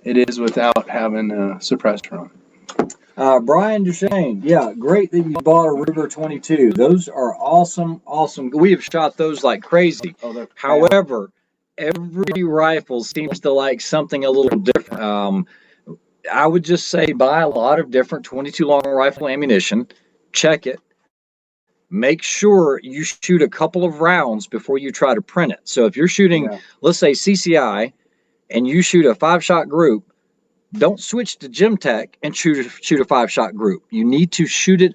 it is without having a suppressor on. Brian Duchesne, yeah, great that you bought a Ruger 22. Those are awesome, awesome. We have shot those like crazy. However, every rifle seems to like something a little different. I would just say buy a lot of different 22 long rifle ammunition, check it, make sure you shoot a couple of rounds before you try to print it. So if you're shooting, let's say CCI, and you shoot a 5-shot group, don't switch to Gemtech and shoot a 5-shot group. You need to shoot it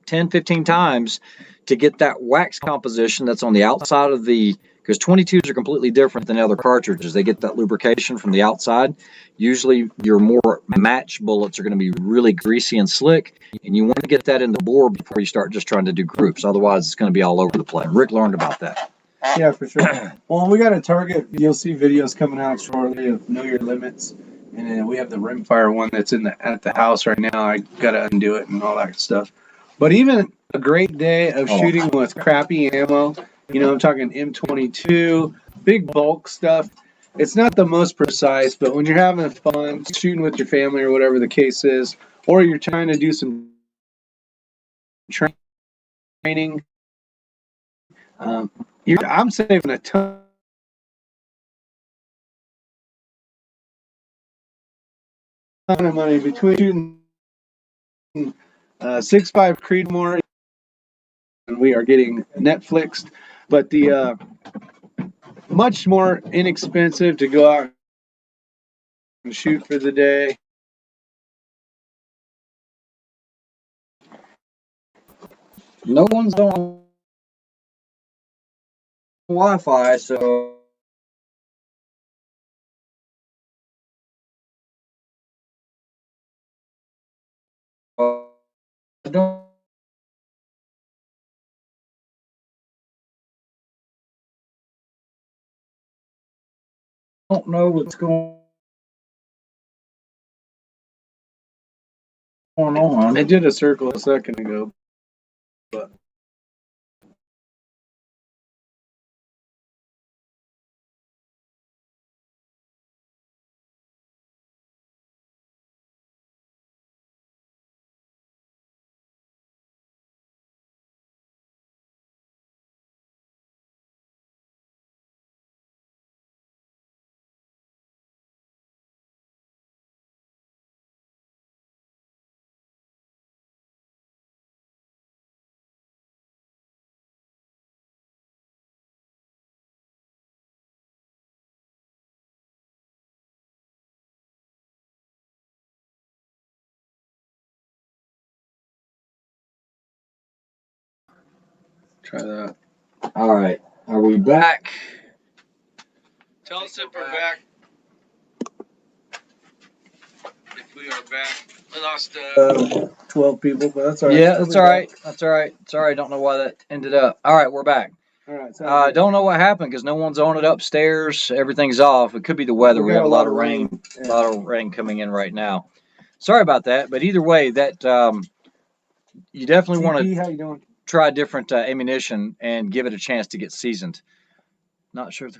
10, 15 times to get that wax composition that's on the outside of the, because 22s are completely different than other cartridges. They get that lubrication from the outside. Usually your more match bullets are going to be really greasy and slick, and you want to get that in the bore before you start just trying to do groups. Otherwise, it's going to be all over the place. Rick learned about that. Yeah, for sure. Well, we got a target. You'll see videos coming out shortly of Know Your Limits. And then we have the rimfire one that's at the house right now. I gotta undo it and all that stuff. But even a great day of shooting with crappy ammo, I'm talking M22, big bulk stuff. It's not the most precise, but when you're having fun shooting with your family or whatever the case is, or you're trying to do some training, I'm saving a ton of money between shooting 6.5 Creedmoor, and we are getting Netflixed, but the much more inexpensive to go out and shoot for the day. No one's on Wi-Fi, so I don't know what's going on. I did a circle a second ago, but try that. All right, are we back? Tell us if we're back. If we are back. We lost 12 people, but that's all right. Yeah, that's all right. That's all right. Sorry, I don't know why that ended up. All right, we're back. All right. I don't know what happened because no one's on it upstairs. Everything's off. It could be the weather. We have a lot of rain. A lot of rain coming in right now. Sorry about that, but either way, that you definitely want to try different ammunition and give it a chance to get seasoned. Not sure.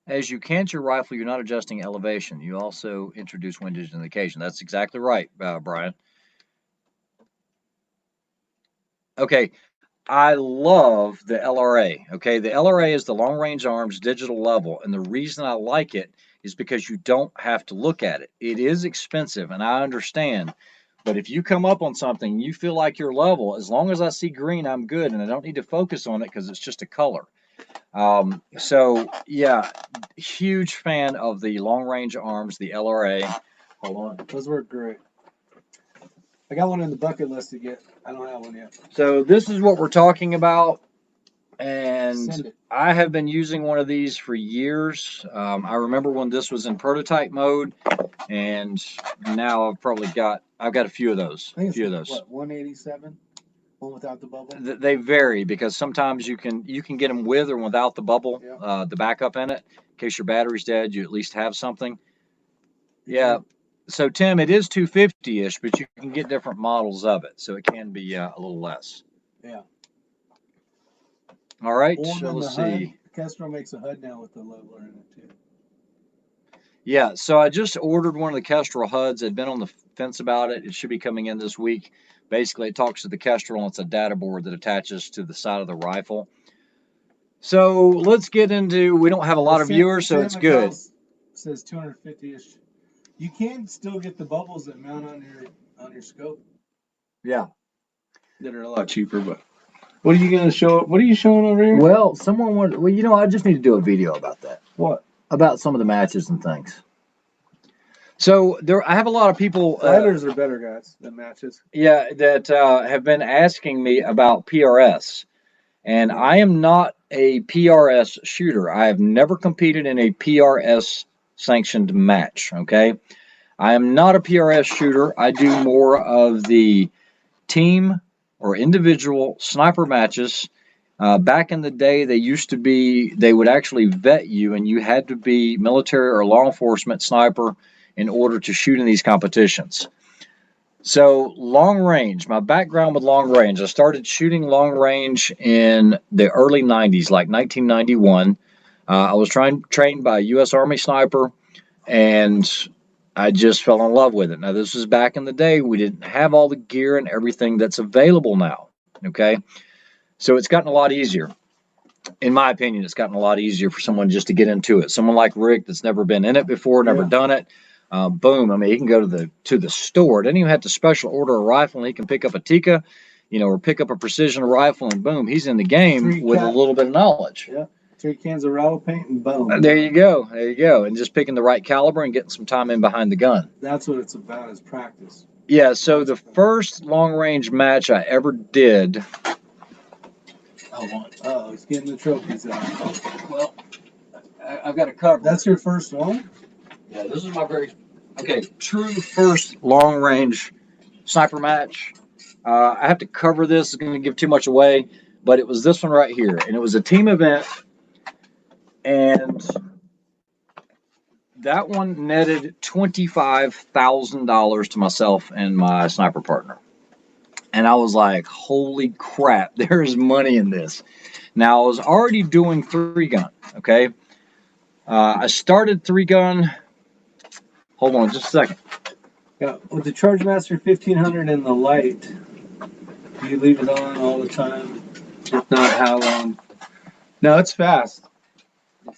As you cant your rifle, you're not adjusting elevation. You also introduce windage on occasion. That's exactly right, Brian. Okay, I love the LRA. Okay, the LRA is the long range arms digital level, and the reason I like it is because you don't have to look at it. It is expensive, and I understand. But if you come up on something, you feel like you're level, as long as I see green, I'm good, and I don't need to focus on it because it's just a color. So yeah, huge fan of the long range arms, the LRA. Hold on. Those work great. I got one in the bucket list to get. I don't have one yet. So this is what we're talking about, and Send it. I have been using one of these for years. I remember when this was in prototype mode, and now I've got a few of those. I think A few of it's those. what, 187? One without the bubble? They vary because sometimes you can get them with or without the bubble, Yeah. the backup in it. In case your battery's dead, you at least have something. Yeah. So Tim, it is 250-ish, but you can get different models of it, so it can be a little less. Yeah. All right. Or So in let's the HUD. see. Kestrel makes a HUD now with the leveler in it too. Yeah. So I just ordered one of the Kestrel HUDs. I'd been on the fence about it. It should be coming in this week. Basically, it talks to the Kestrel, and it's a data board that attaches to the side of the rifle. So let's get into. We don't have a lot of viewers, so it's good. Says 250-ish. You can still get the bubbles that mount on your scope. Yeah. That are a lot cheaper, but what are you gonna show? What are you showing over here? Well, someone wanted. Well, I just need to do a video about that. What? About some of the matches and things. So I have a lot of people. Fighters are better guys than matches. Yeah, that have been asking me about PRS, and I am not a PRS shooter. I have never competed in a PRS sanctioned match. Okay, I am not a PRS shooter. I do more of the team or individual sniper matches. Back in the day, they would actually vet you, and you had to be military or law enforcement sniper in order to shoot in these competitions. So long range, my background with long range, I started shooting long range in the early 90s, like 1991. I was trained by a U.S. Army sniper, and I just fell in love with it. Now, this was back in the day. We didn't have all the gear and everything that's available now, okay? So it's gotten a lot easier. In my opinion, it's gotten a lot easier for someone just to get into it. Someone like Rick that's never been in it before, never done it. Boom. I mean, he can go to the store. Doesn't even have to special order a rifle, and he can pick up a Tika, or pick up a precision rifle, and boom, he's in the game with a little bit of knowledge. Yeah. 3 cans of rattle paint and boom. There you go. There you go. And just picking the right caliber and getting some time in behind the gun. That's what it's about, is practice. Yeah. So the first long range match I ever did. Oh, he's getting the trophies out. Well, I've got a cover. That's your first one? Yeah, this is my true first long range sniper match. I have to cover this. It's going to give too much away, but it was this one right here, and it was a team event, and that one netted $25,000 to myself and my sniper partner. And I was like, holy crap, there's money in this. Now, I was already doing 3-gun, okay? I started 3-gun. Hold on just a second. Yeah, with the Chargemaster 1500 and the light, do you leave it on all the time? If not, how long? No, it's fast.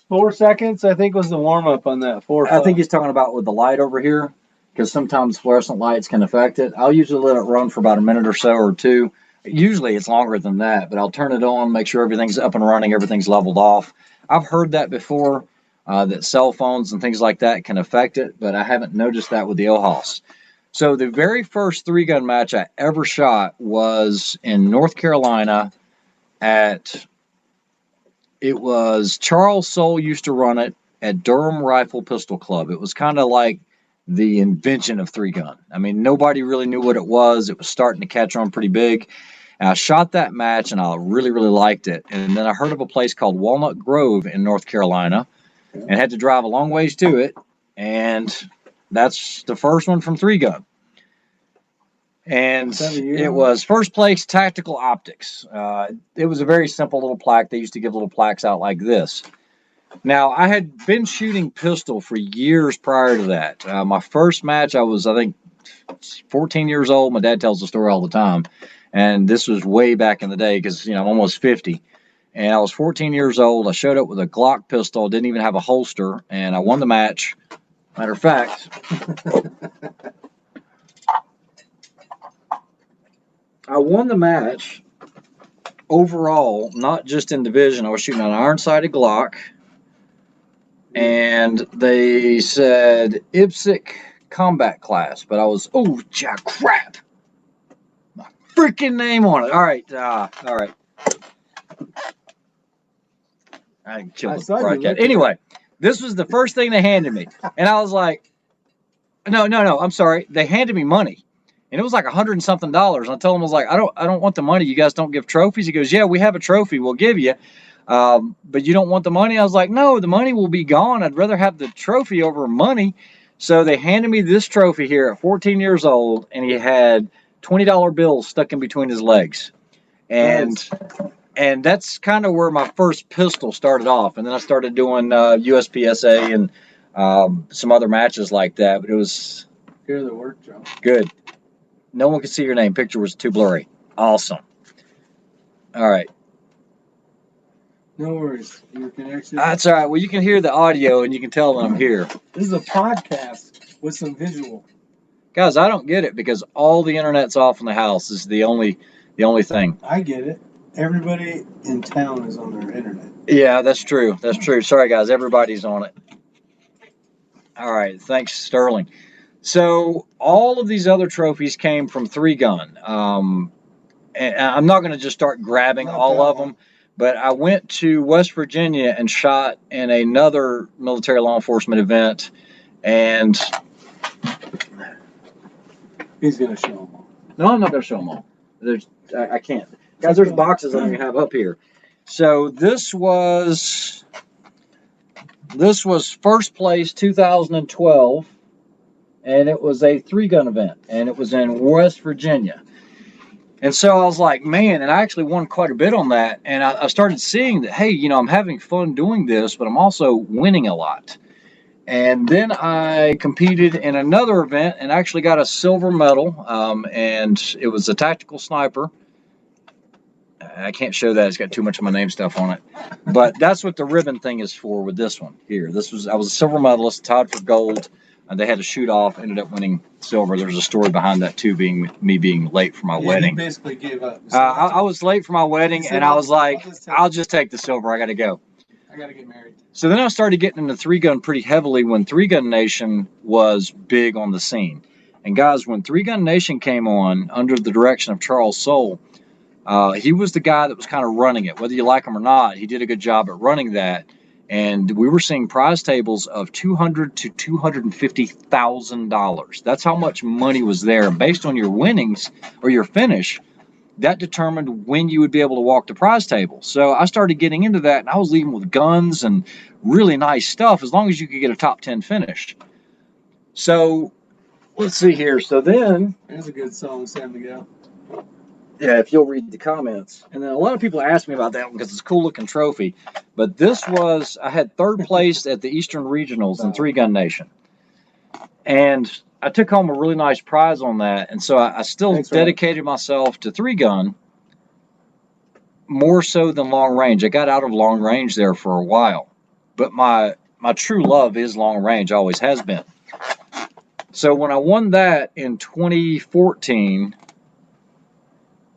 4 seconds, I think, was the warm-up on that. 4 or 5. I think he's talking about with the light over here, because sometimes fluorescent lights can affect it. I'll usually let it run for about a minute or so or two. Usually it's longer than that, but I'll turn it on, make sure everything's up and running, everything's leveled off. I've heard that before, that cell phones and things like that can affect it, but I haven't noticed that with the OHOS. So the very first 3-gun match I ever shot was in North Carolina it was Charles Soule used to run it at Durham Rifle Pistol Club. It was kind of like the invention of 3-gun. I mean, nobody really knew what it was. It was starting to catch on pretty big. And I shot that match, and I really, really liked it. And then I heard of a place called Walnut Grove in North Carolina, and had to drive a long ways to it. And that's the first one from 3-gun. And it was first place Tactical Optics. It was a very simple little plaque. They used to give little plaques out like this. Now, I had been shooting pistol for years prior to that. My first match, I think, 14 years old. My dad tells the story all the time. And this was way back in the day because, I'm almost 50. And I was 14 years old. I showed up with a Glock pistol, didn't even have a holster, and I won the match. Matter of fact, I won the match overall, not just in division. I was shooting an iron-sighted Glock, and they said IPSC combat class, but I was, oh, crap. My freaking name on it. All right. I can kill the broadcast. Anyway, this was the first thing they handed me. And I was like, no, I'm sorry. They handed me money. And it was like $100 and something. And I told him, I was like, I don't want the money. You guys don't give trophies. He goes, yeah, we have a trophy we'll give you. But you don't want the money? I was like, no, the money will be gone. I'd rather have the trophy over money. So they handed me this trophy here at 14 years old, and he had $20 bills stuck in between his legs. And that's kind of where my first pistol started off. And then I started doing USPSA and some other matches like that. But it was Hear the work, Joe. Good. No one could see your name. Picture was too blurry. Awesome. All right. No worries. Your connection. That's all right. Well, you can hear the audio and you can tell that I'm here. This is a podcast with some visual. Guys, I don't get it because all the internet's off in the house. This is the only thing. I get it. Everybody in town is on their internet. Yeah, that's true. That's true. Sorry, guys. Everybody's on it. All right. Thanks, Sterling. So all of these other trophies came from 3-gun. And I'm not going to just start grabbing all of them, but I went to West Virginia and shot in another military law enforcement event, and he's going to show them all. No, I'm not going to show them all. I can't. Guys, there's boxes I don't even have up here. So this was first place 2012. And it was a 3-gun event, and it was in West Virginia. And so I was like, man, and I actually won quite a bit on that. And I started seeing that, hey, I'm having fun doing this, but I'm also winning a lot. And then I competed in another event and actually got a silver medal, and it was a tactical sniper. I can't show that. It's got too much of my name stuff on it. But that's what the ribbon thing is for with this one here. I was a silver medalist, tied for gold. They had to shoot off, ended up winning silver. There's a story behind that too, being me being late for my wedding. You basically gave up. I was late for my wedding, and I was like, I'll just take the silver. I got to go. I got to get married. So then I started getting into 3-gun pretty heavily when 3-Gun Nation was big on the scene. And guys, when 3-Gun Nation came on under the direction of Charles Soule, he was the guy that was kind of running it. Whether you like him or not, he did a good job at running that. And we were seeing prize tables of $200,000 to $250,000. That's how much money was there. And based on your winnings or your finish, that determined when you would be able to walk the prize table. So I started getting into that, and I was leaving with guns and really nice stuff as long as you could get a top 10 finish. So let's see here. So then, there's a good song, San Miguel. Yeah, if you'll read the comments. And then a lot of people ask me about that one because it's a cool looking trophy. But this was, I had 3rd place at the Eastern Regionals in 3-Gun Nation. And I took home a really nice prize on that. And so I still dedicated myself to 3-gun more so than long range. I got out of long range there for a while. But my true love is long range, always has been. So when I won that in 2014,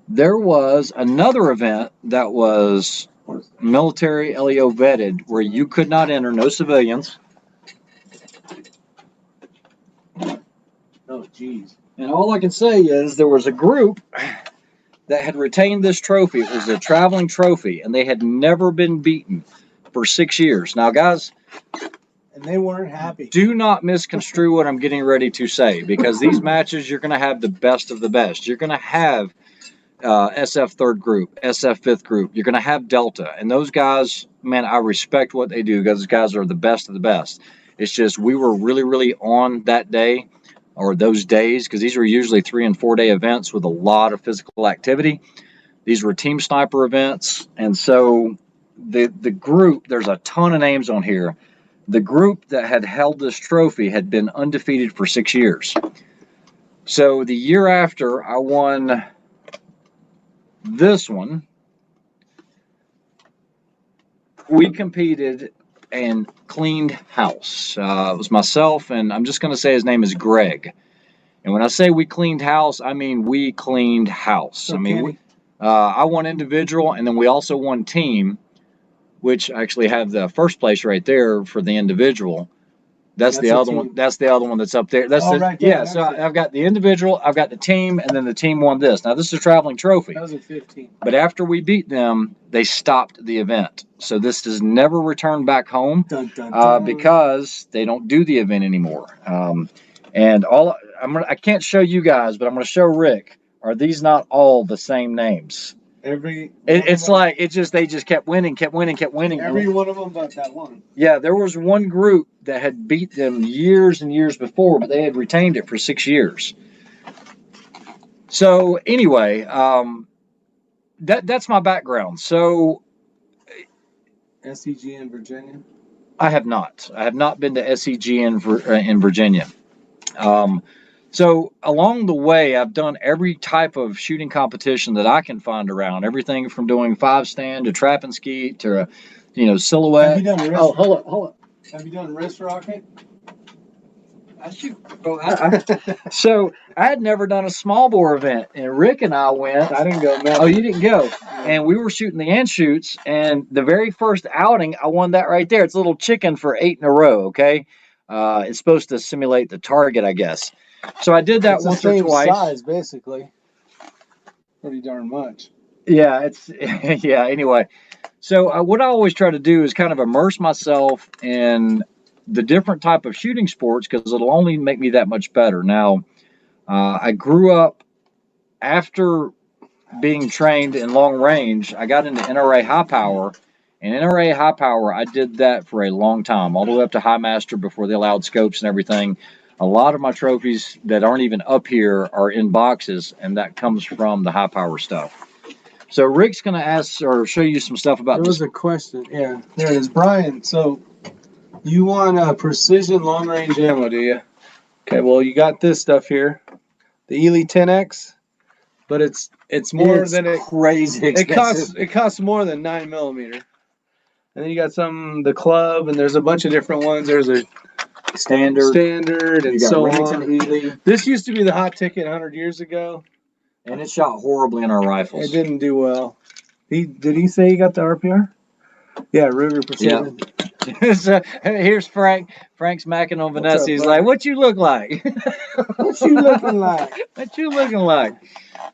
there was another event that was military LEO vetted where you could not enter, no civilians. Oh, geez. And all I can say is there was a group that had retained this trophy. It was a traveling trophy, and they had never been beaten for 6 years. Now, guys, and they weren't happy. Do not misconstrue what I'm getting ready to say, because these matches, you're going to have the best of the best. You're going to have SF 3rd group, SF 5th group. You're going to have Delta. And those guys, man, I respect what they do. Those guys are the best of the best. It's just we were really, really on that day or those days, because these were usually 3- and 4-day events with a lot of physical activity. These were team sniper events. And so the group, there's a ton of names on here. The group that had held this trophy had been undefeated for 6 years. So the year after I won this one, we competed and cleaned house. It was myself, and I'm just going to say his name is Greg. And when I say we cleaned house, I mean we cleaned house. So I mean, I won individual, and then we also won team, which I actually have the first place right there for the individual. That's the other one. That's the other one that's up there. That's right there. Yeah. So I've got the individual, I've got the team, and then the team won this. Now this is a traveling trophy. 2015. But after we beat them, they stopped the event. So this is never returned back home because they don't do the event anymore. And I can't show you guys, but I'm going to show Rick. Are these not all the same names? It's like they just kept winning. Every one of them but that one. Yeah, there was one group that had beat them years and years before, but they had retained it for 6 years. So anyway, that's my background. So SEG in Virginia. I have not been to SEG in Virginia. So along the way, I've done every type of shooting competition that I can find around. Everything from doing 5-stand to trap and skeet to, silhouette. Have you done hold up. Have you done wrist rocket? I shoot. So I had never done a small bore event, and Rick and I went. I didn't go. Oh, you didn't go? And we were shooting the Anschutz, and the very first outing, I won that right there. It's a little chicken for 8 in a row. Okay, it's supposed to simulate the target, I guess. So I did that once or twice. Size, basically. Pretty darn much. Yeah, it's yeah. Anyway, so what I always try to do is kind of immerse myself in the different type of shooting sports because it'll only make me that much better. Now, I grew up after being trained in long range. I got into NRA high power, and NRA high power, I did that for a long time, all the way up to high master before they allowed scopes and everything. A lot of my trophies that aren't even up here are in boxes, and that comes from the high power stuff. So Rick's going to ask or show you some stuff about this. There was a question. Yeah, there it is. Brian, so you want a precision long range ammo, do you? Okay, well, you got this stuff here, the Ely 10X, but it's more than it crazy expensive. It costs more than 9mm. And then you got the club, and there's a bunch of different ones. There's a standard and so on. Ely. This used to be the hot ticket 100 years ago. And it shot horribly in our rifles. It didn't do well. Did he say he got the RPR? Yeah, Ruger Precision. Yeah. So, here's Frank. Frank's macking on Vanessa. He's like, "What you look like? What you looking like? What you looking like?"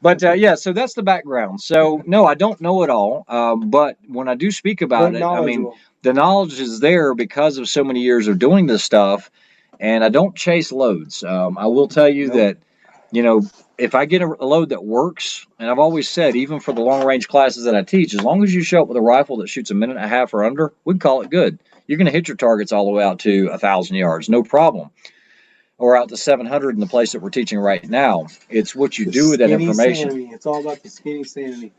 But yeah, so that's the background. So no, I don't know it all. But when I do speak about it, I mean, the knowledge is there because of so many years of doing this stuff, and I don't chase loads. I will tell you that, if I get a load that works, and I've always said, even for the long range classes that I teach, as long as you show up with a rifle that shoots 1.5 minutes or under, we can call it good. You're going to hit your targets all the way out to 1,000 yards, no problem. Or out to 700 in the place that we're teaching right now. It's what you do with that information. Sanity. It's all about the skinny sanity.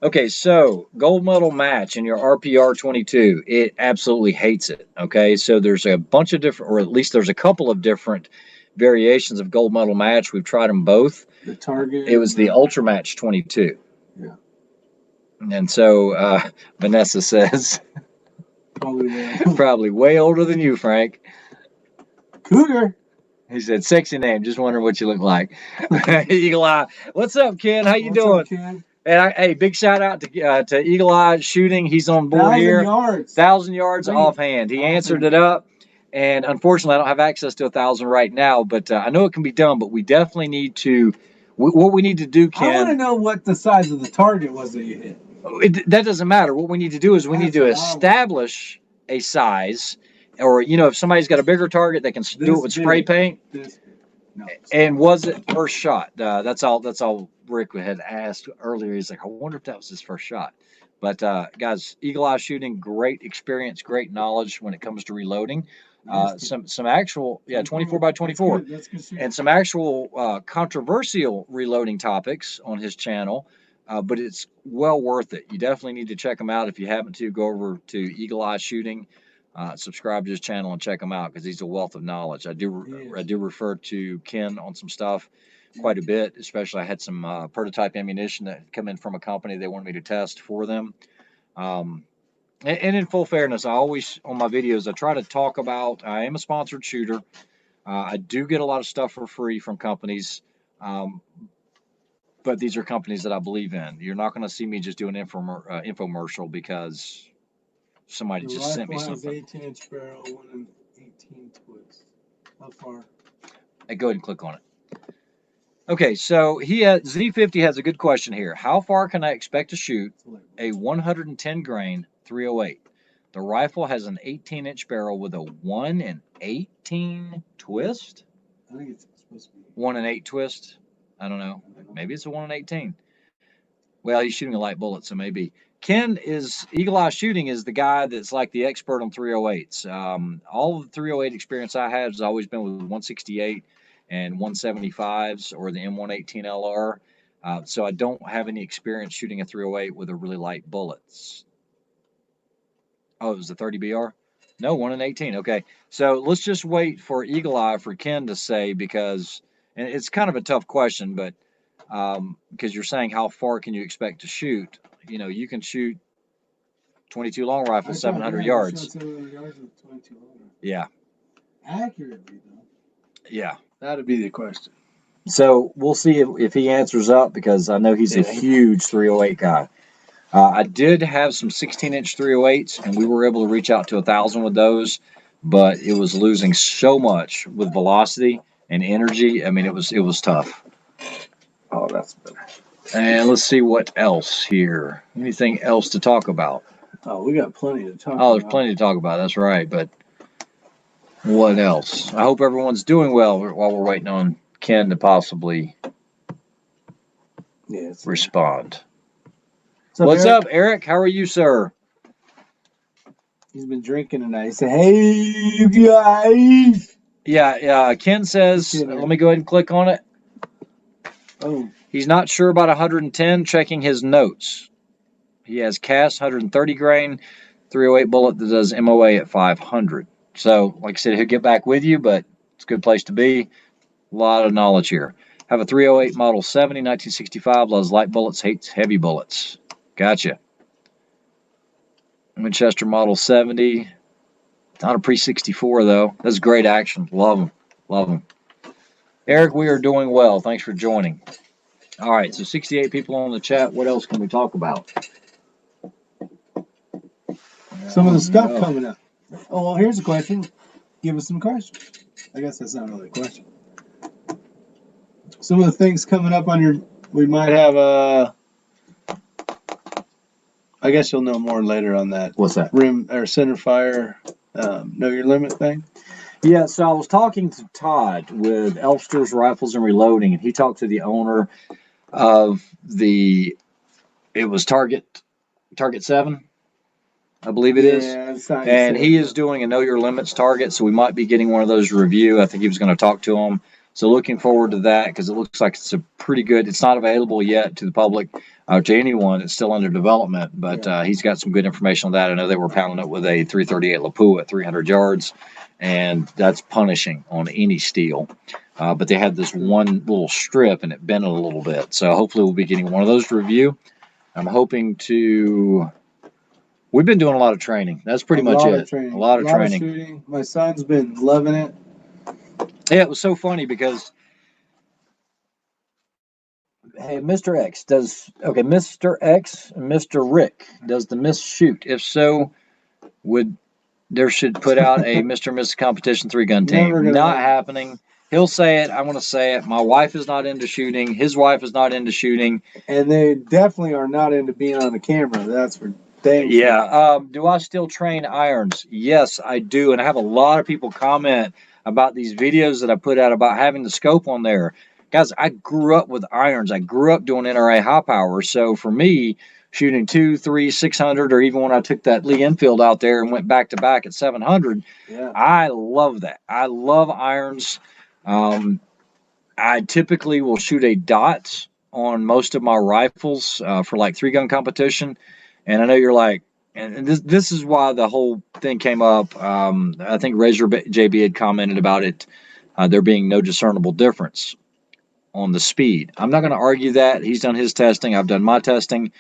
Okay, so gold medal match in your RPR 22, it absolutely hates it. Okay, so there's a bunch of different, or at least there's a couple of different variations of gold medal match. We've tried them both. The target. It was the Ultra Match 22. Yeah. And so Vanessa says, probably way older than you, Frank. Cougar. He said, "Sexy name. Just wondering what you look like." Eagle Eye. What's up, Ken? How you doing? Up, Ken? And hey, big shout out to Eagle Eye Shooting. He's on board here. 1,000 yards offhand. He answered it up. And unfortunately, I don't have access to 1,000 right now, but I know it can be done. But we definitely need to. What we need to do, Ken. I want to know what the size of the target was that you hit. That doesn't matter. What we need to do is we need to establish a size, or if somebody's got a bigger target, they can do it with spray paint. And was it first shot? That's all Rick had asked earlier. He's like, I wonder if that was his first shot. But guys, Eagle Eye Shooting, great experience, great knowledge when it comes to reloading. Some actual 24 by 24, and some actual controversial reloading topics on his channel. But it's well worth it. You definitely need to check him out. If you happen to, go over to Eagle Eye Shooting, subscribe to his channel and check him out because he's a wealth of knowledge. I do refer to Ken on some stuff quite a bit, especially I had some prototype ammunition that come in from a company they wanted me to test for them. And in full fairness, I always, on my videos, I try to talk about, I am a sponsored shooter. I do get a lot of stuff for free from companies, um, but these are companies that I believe in. You're not going to see me just do an infomercial because somebody The just sent me rifle has something. 18-inch barrel, 1 in 18 twists. How far? Hey, go ahead and click on it. Okay, so Z50 has a good question here. How far can I expect to shoot a 110 grain 308? The rifle has an 18-inch barrel with a 1 in 18 twist. I think it's supposed to be 1 in 8 twist. I don't know. Maybe it's a 1 in 18. Well, he's shooting a light bullet, so maybe. Ken is Eagle Eye Shooting is the guy that's like the expert on 308s. All of the 308 experience I had has always been with 168 and 175s or the M118 LR. So I don't have any experience shooting a 308 with a really light bullets. Oh, it was the 30 BR? No, 1 in 18. Okay. So let's just wait for Eagle Eye for Ken to say, because, and it's kind of a tough question, but because you're saying how far can you expect to shoot? You know, you can shoot 22 long rifle, 700 yards. 700 yards with 22 long. Yeah. Accurately, though. Yeah. That'd be the question. So we'll see if he answers up, because I know he's a huge 308 guy. I did have some 16-inch 308s, and we were able to reach out to 1,000 with those, but it was losing so much with velocity and energy. I mean, it was tough. Oh, that's better. And let's see what else here. Anything else to talk about? Oh, we got plenty to talk about. Oh, there's plenty to talk about. That's right. But what else? I hope everyone's doing well while we're waiting on Ken to possibly respond. What's up, Eric? How are you, sir? He's been drinking tonight. He said, "Hey, guys." Yeah. Ken says, let me go ahead and click on it. Oh. He's not sure about 110, checking his notes. He has cast 130 grain, 308 bullet that does MOA at 500. So, like I said, he'll get back with you, but it's a good place to be. A lot of knowledge here. Have a 308 Model 70, 1965, loves light bullets, hates heavy bullets. Gotcha. Winchester Model 70. Not a pre-64, though. That's great action. Love them. Love them. Eric, we are doing well. Thanks for joining. All right, so 68 people on the chat. What else can we talk about? Some of the stuff coming up. Oh, well, here's a question. Give us some questions. I guess that's not really a question. Some of the things coming up on your, we might have I guess you'll know more later on that. What's that? Rim or center fire, know your limit thing. Yeah, so I was talking to Todd with Elster's Rifles and Reloading, and he talked to the owner of it was Target 7, I believe it is. And he is doing a Know Your Limits target, so we might be getting one of those to review. I think he was going to talk to him. So looking forward to that, because it looks like it's a pretty good, it's not available yet to the public, to anyone. It's still under development, but he's got some good information on that. I know they were pounding it with a 338 Lapua at 300 yards, and that's punishing on any steel. But they had this one little strip, and it bent it a little bit. So hopefully we'll be getting one of those to review. I'm hoping to... We've been doing a lot of training. That's pretty much it. A lot of training. Shooting. My son's been loving it. Yeah, it was so funny because, hey, Mr. X Mr. X and Mr. Rick, does the Miss shoot? If so, there should put out a Mr. and Mrs. Competition 3-gun team. Not happening. He'll say it. I want to say it. My wife is not into shooting. His wife is not into shooting. And they definitely are not into being on the camera. That's for dang sure. Yeah. Do I still train irons? Yes, I do. And I have a lot of people comment about these videos that I put out about having the scope on there. Guys, I grew up with irons. I grew up doing NRA high power. So for me, shooting 200, 300, 600, or even when I took that Lee Enfield out there and went back to back at 700, I love that. I love irons. I typically will shoot a dot on most of my rifles for like 3-gun competition. And I know you're like, and this is why the whole thing came up. I think Razor JB had commented about it, there being no discernible difference on the speed. I'm not going to argue that. He's done his testing. I've done my testing.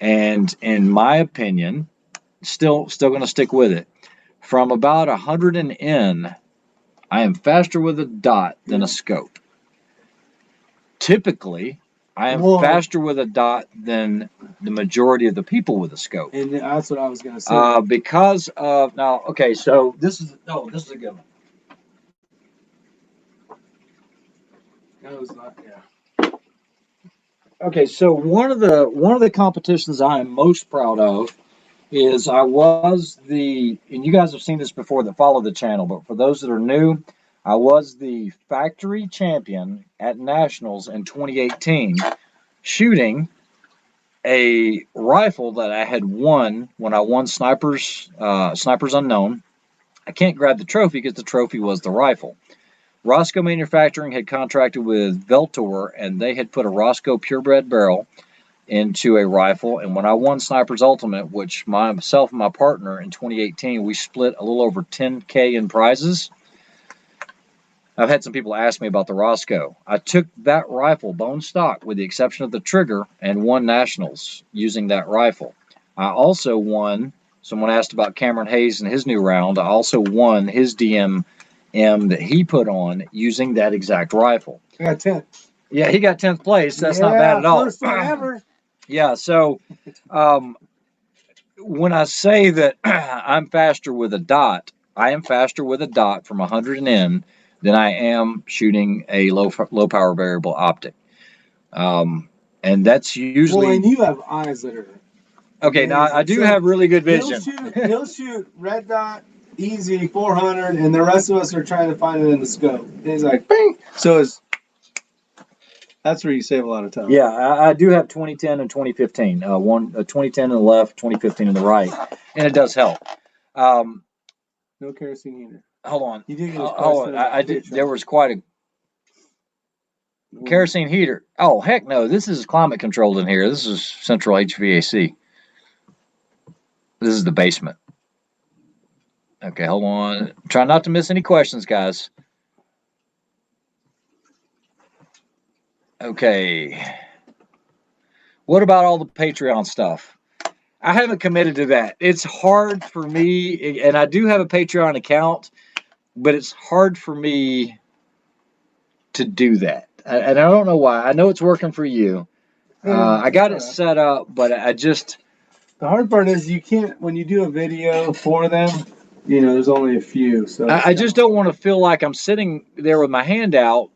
And in my opinion, still going to stick with it. From about 100 and in, I am faster with a dot than a scope. Typically, I am faster with a dot than the majority of the people with a scope. And that's what I was going to say. Because of now, okay, so this is a good one. That was not, yeah. Okay, so one of the competitions I am most proud of is I was and you guys have seen this before that follow the channel, but for those that are new, I was the factory champion at Nationals in 2018, shooting a rifle that I had won when I won Snipers Unknown. I can't grab the trophy because the trophy was the rifle. Roscoe Manufacturing had contracted with Veltor, and they had put a Roscoe purebred barrel into a rifle. And when I won Sniper's Ultimate, which myself and my partner in 2018, we split a little over $10K in prizes. I've had some people ask me about the Roscoe. I took that rifle bone stock with the exception of the trigger and won Nationals using that rifle. I also won, someone asked about Cameron Hayes and his new round. I also won his DMM that he put on using that exact rifle. I got 10th. Yeah, he got 10th place. That's not bad at all. First one ever. Yeah, so when I say that I'm faster with a dot, I am faster with a dot from 100 and in than I am shooting a low power variable optic. And that's usually. Well, and you have eyes that are. Okay, now I do have really good vision. He'll shoot red dot, easy, 400, and the rest of us are trying to find it in the scope. And he's like, bing! So that's where you save a lot of time. Yeah, I do have 2010 and 2015. 2010 in the left, 2015 in the right, and it does help. No kerosene heater. Hold on. You did get hold on. I did. There was quite a kerosene heater. Oh heck no! This is climate controlled in here. This is central HVAC. This is the basement. Okay, hold on. Try not to miss any questions, guys. Okay. What about all the Patreon stuff? I haven't committed to that. It's hard for me, and I do have a Patreon account, but it's hard for me to do that. And I don't know why. I know it's working for you. I got it set up, but I just... The hard part is you can't, when you do a video for them, you know, there's only a few. So I just don't want to feel like I'm sitting there with my hand out.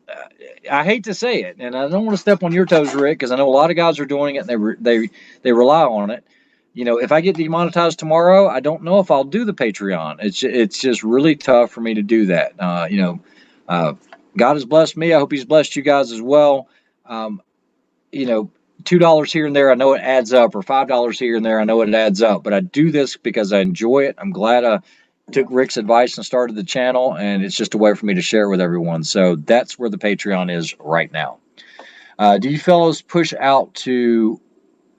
I hate to say it, and I don't want to step on your toes, Rick, because I know a lot of guys are doing it, and they rely on it. You know, if I get demonetized tomorrow, I don't know if I'll do the Patreon. It's just really tough for me to do that. God has blessed me. I hope He's blessed you guys as well. You know, $2 here and there, I know it adds up, or $5 here and there, I know it adds up. But I do this because I enjoy it. I'm glad I took Rick's advice and started the channel, and it's just a way for me to share with everyone. So that's where the Patreon is right now. Do you fellows push out to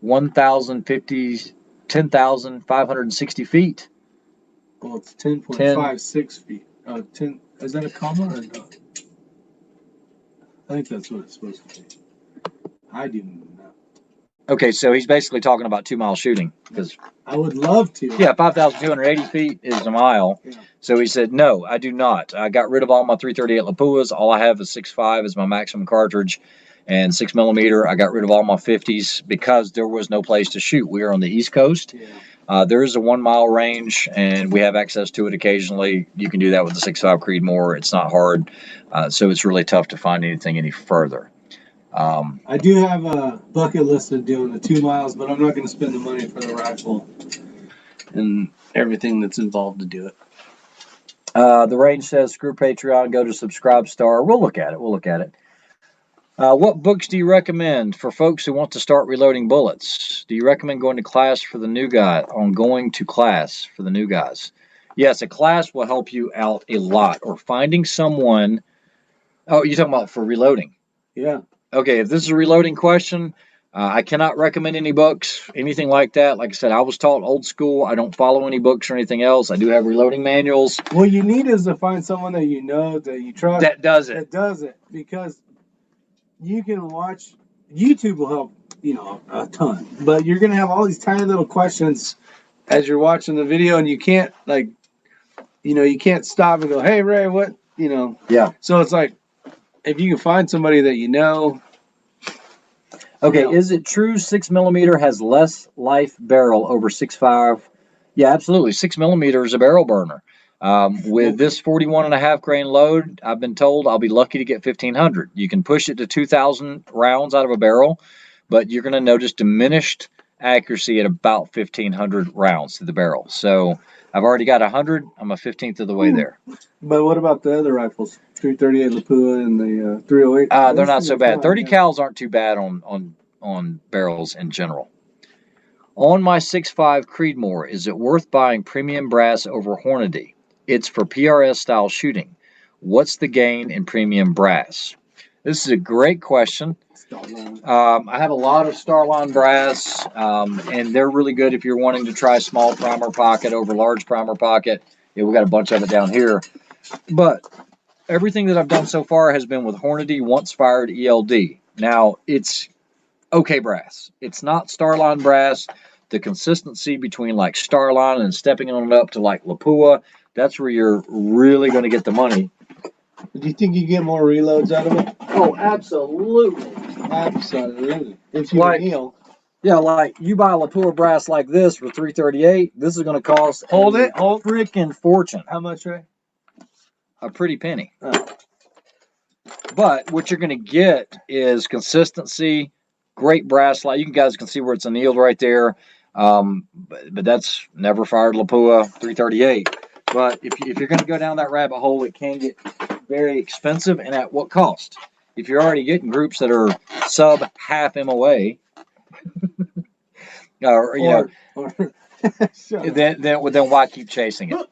10,560 feet? Well, it's 10.56 feet. 10. Is that a comma or not? I think that's what it's supposed to be. I didn't know. Okay, so he's basically talking about 2 mile shooting. Because I would love to. Yeah, 5,280 feet is a mile. Yeah. So he said, no, I do not. I got rid of all my 338 Lapuas. All I have is 6.5 as my maximum cartridge and 6mm. I got rid of all my 50s because there was no place to shoot. We are on the East Coast. Yeah. There is a 1 mile range, and we have access to it occasionally. You can do that with the 6.5 Creedmoor. It's not hard. So it's really tough to find anything any further. I do have a bucket list of doing the 2 miles, but I'm not going to spend the money for the rifle and everything that's involved to do it. The range says, screw Patreon, go to Subscribe Star. We'll look at it. What books do you recommend for folks who want to start reloading bullets? Do you recommend going to class for the new guy? Yes, a class will help you out a lot, or finding someone. Oh, you're talking about for reloading? Yeah. Okay, if this is a reloading question, I cannot recommend any books, anything like that. Like I said, I was taught old school. I don't follow any books or anything else. I do have reloading manuals. What you need is to find someone that you know, that you trust. That does it. Because you can watch. YouTube will help, you know, a ton. But you're going to have all these tiny little questions as you're watching the video, and you can't like, you can't stop and go, "Hey Ray, what?" Yeah. So it's like, if you can find somebody that Okay, No. is it true 6mm has less life barrel over 6.5? Yeah, absolutely. 6mm is a barrel burner. With this 41.5 grain load, I've been told I'll be lucky to get 1,500. You can push it to 2,000 rounds out of a barrel, but you're going to notice diminished accuracy at about 1,500 rounds to the barrel. So I've already got 100. I'm a 15th of the way there. But what about the other rifles? 338 Lapua and the 308. They're not so bad. 30 cals aren't too bad on barrels in general. On my 6.5 Creedmoor, is it worth buying premium brass over Hornady? It's for PRS style shooting. What's the gain in premium brass? This is a great question. I have a lot of Starline brass, and they're really good if you're wanting to try small primer pocket over large primer pocket. Yeah, we got a bunch of it down here. But everything that I've done so far has been with Hornady once fired ELD. Now, it's okay brass. It's not Starline brass. The consistency between like Starline and stepping on it up to like Lapua, that's where you're really going to get the money. Do you think you get more reloads out of it? Oh, absolutely. Absolutely. If you Like- kneel. Yeah, like you buy Lapua brass like this for $338, this is going to cost Hold a it. Hold. freaking fortune. How much, Ray? A pretty penny. Oh. But what you're going to get is consistency, great brass light. You guys can see where it's annealed right there. But that's never fired Lapua 338. But if you're going to go down that rabbit hole, it can get very expensive. And at what cost? If you're already getting groups that are sub half MOA, then why keep chasing it?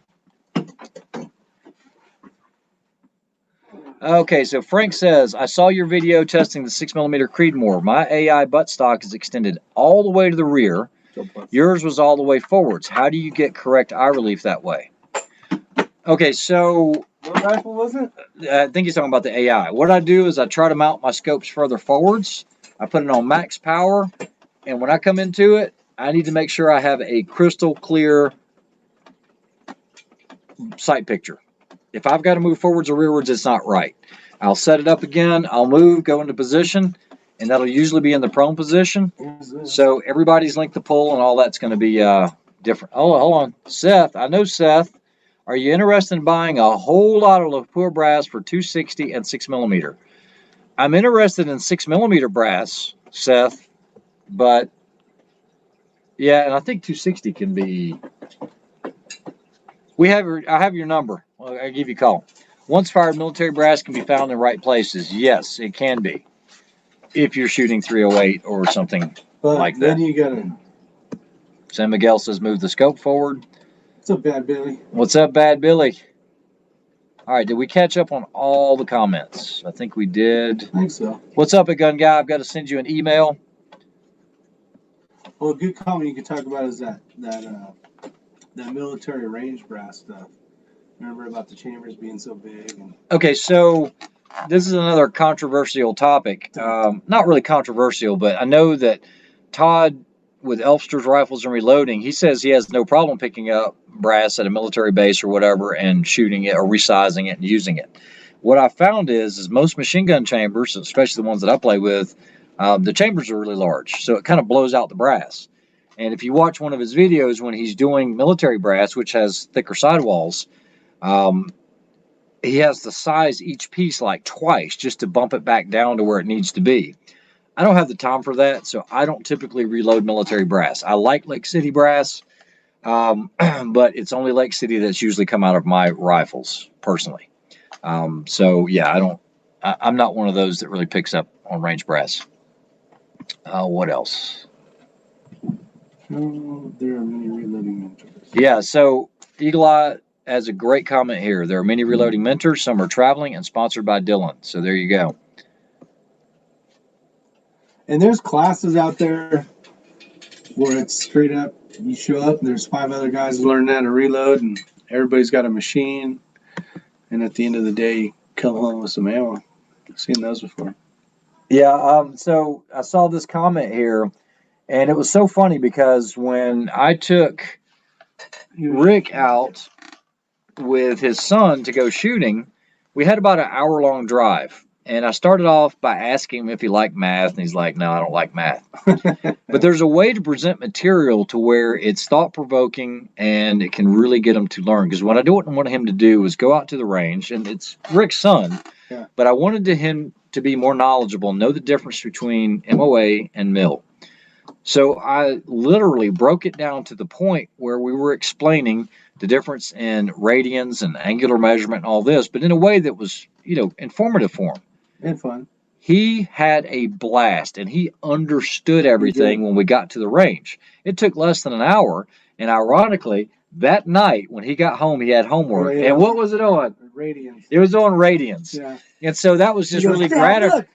Okay, so Frank says, I saw your video testing the 6mm Creedmoor. My AI buttstock is extended all the way to the rear. Yours was all the way forwards. How do you get correct eye relief that way? Okay, so what rifle was it? I think he's talking about the AI. What I do is I try to mount my scopes further forwards. I put it on max power, and when I come into it, I need to make sure I have a crystal clear sight picture. If I've got to move forwards or rearwards, it's not right. I'll set it up again. I'll move, go into position, and that'll usually be in the prone position. So everybody's length of pull and all that's going to be different. Oh, hold on. Seth, I know Seth. Are you interested in buying a whole lot of Lapua brass for 260 and 6mm? I'm interested in 6mm brass, Seth, but yeah, and I think 260 can be. I have your number. I'll give you a call. Once fired military brass can be found in right places. Yes, it can be. If you're shooting 308 or something like that. Then you gotta. San Miguel says move the scope forward. What's up, Bad Billy? What's up, Bad Billy? All right, did we catch up on all the comments? I think we did. I think so. What's up, a gun guy? I've got to send you an email. Well, a good comment you could talk about is that military range brass stuff. Remember about the chambers being so big? Okay, so this is another controversial topic. Not really controversial, but I know that Todd with Elfster's Rifles and Reloading, he says he has no problem picking up brass at a military base or whatever and shooting it or resizing it and using it. What I found is most machine gun chambers, especially the ones that I play with, the chambers are really large, so it kind of blows out the brass. And if you watch one of his videos when he's doing military brass, which has thicker sidewalls, he has to size each piece like twice just to bump it back down to where it needs to be. I don't have the time for that, so I don't typically reload military brass. I like Lake City brass, but it's only Lake City that's usually come out of my rifles, personally. So yeah, I'm not one of those that really picks up on range brass. What else? There are many reloading mentors. Yeah, so Eagle Eye has a great comment here. There are many reloading mentors. Some are traveling and sponsored by Dylan. So there you go. And there's classes out there where it's straight up, you show up and there's 5 other guys learning how to reload and everybody's got a machine. And at the end of the day, you come home with some ammo. I've seen those before. Yeah, so I saw this comment here, and it was so funny because when I took Rick out with his son to go shooting. We had about an hour-long drive. And I started off by asking him if he liked math, and he's like, no, I don't like math. But there's a way to present material to where it's thought-provoking and it can really get him to learn. Because what I don't want him to do is go out to the range, and it's Rick's son, but I wanted him to be more knowledgeable, know the difference between MOA and mill. So I literally broke it down to the point where we were explaining the difference in radians and angular measurement and all this, but in a way that was, informative for him. And fun. He had a blast, and he understood everything when we got to the range. It took less than an hour, and ironically, that night when he got home, he had homework. And what was it on? Radians. It was on radians. Yeah. And so that was just really gratifying.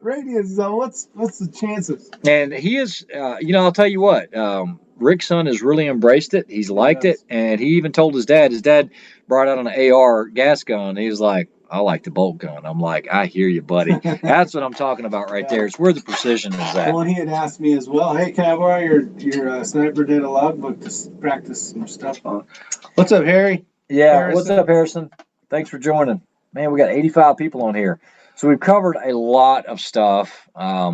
Radians, what's the chances? And he is, I'll tell you what, Rick's son has really embraced it. He's liked it, and he even told his dad. His dad brought out an AR gas gun. He was like, I like the bolt gun. I'm like, I hear you, buddy. That's what I'm talking about right there. It's where the precision is at. Well, he had asked me as well, hey, can I borrow your sniper data logbook to practice some stuff on? What's up, Harry? Yeah, Harrison? What's up, Harrison? Thanks for joining. Man, we got 85 people on here. So we've covered a lot of stuff, a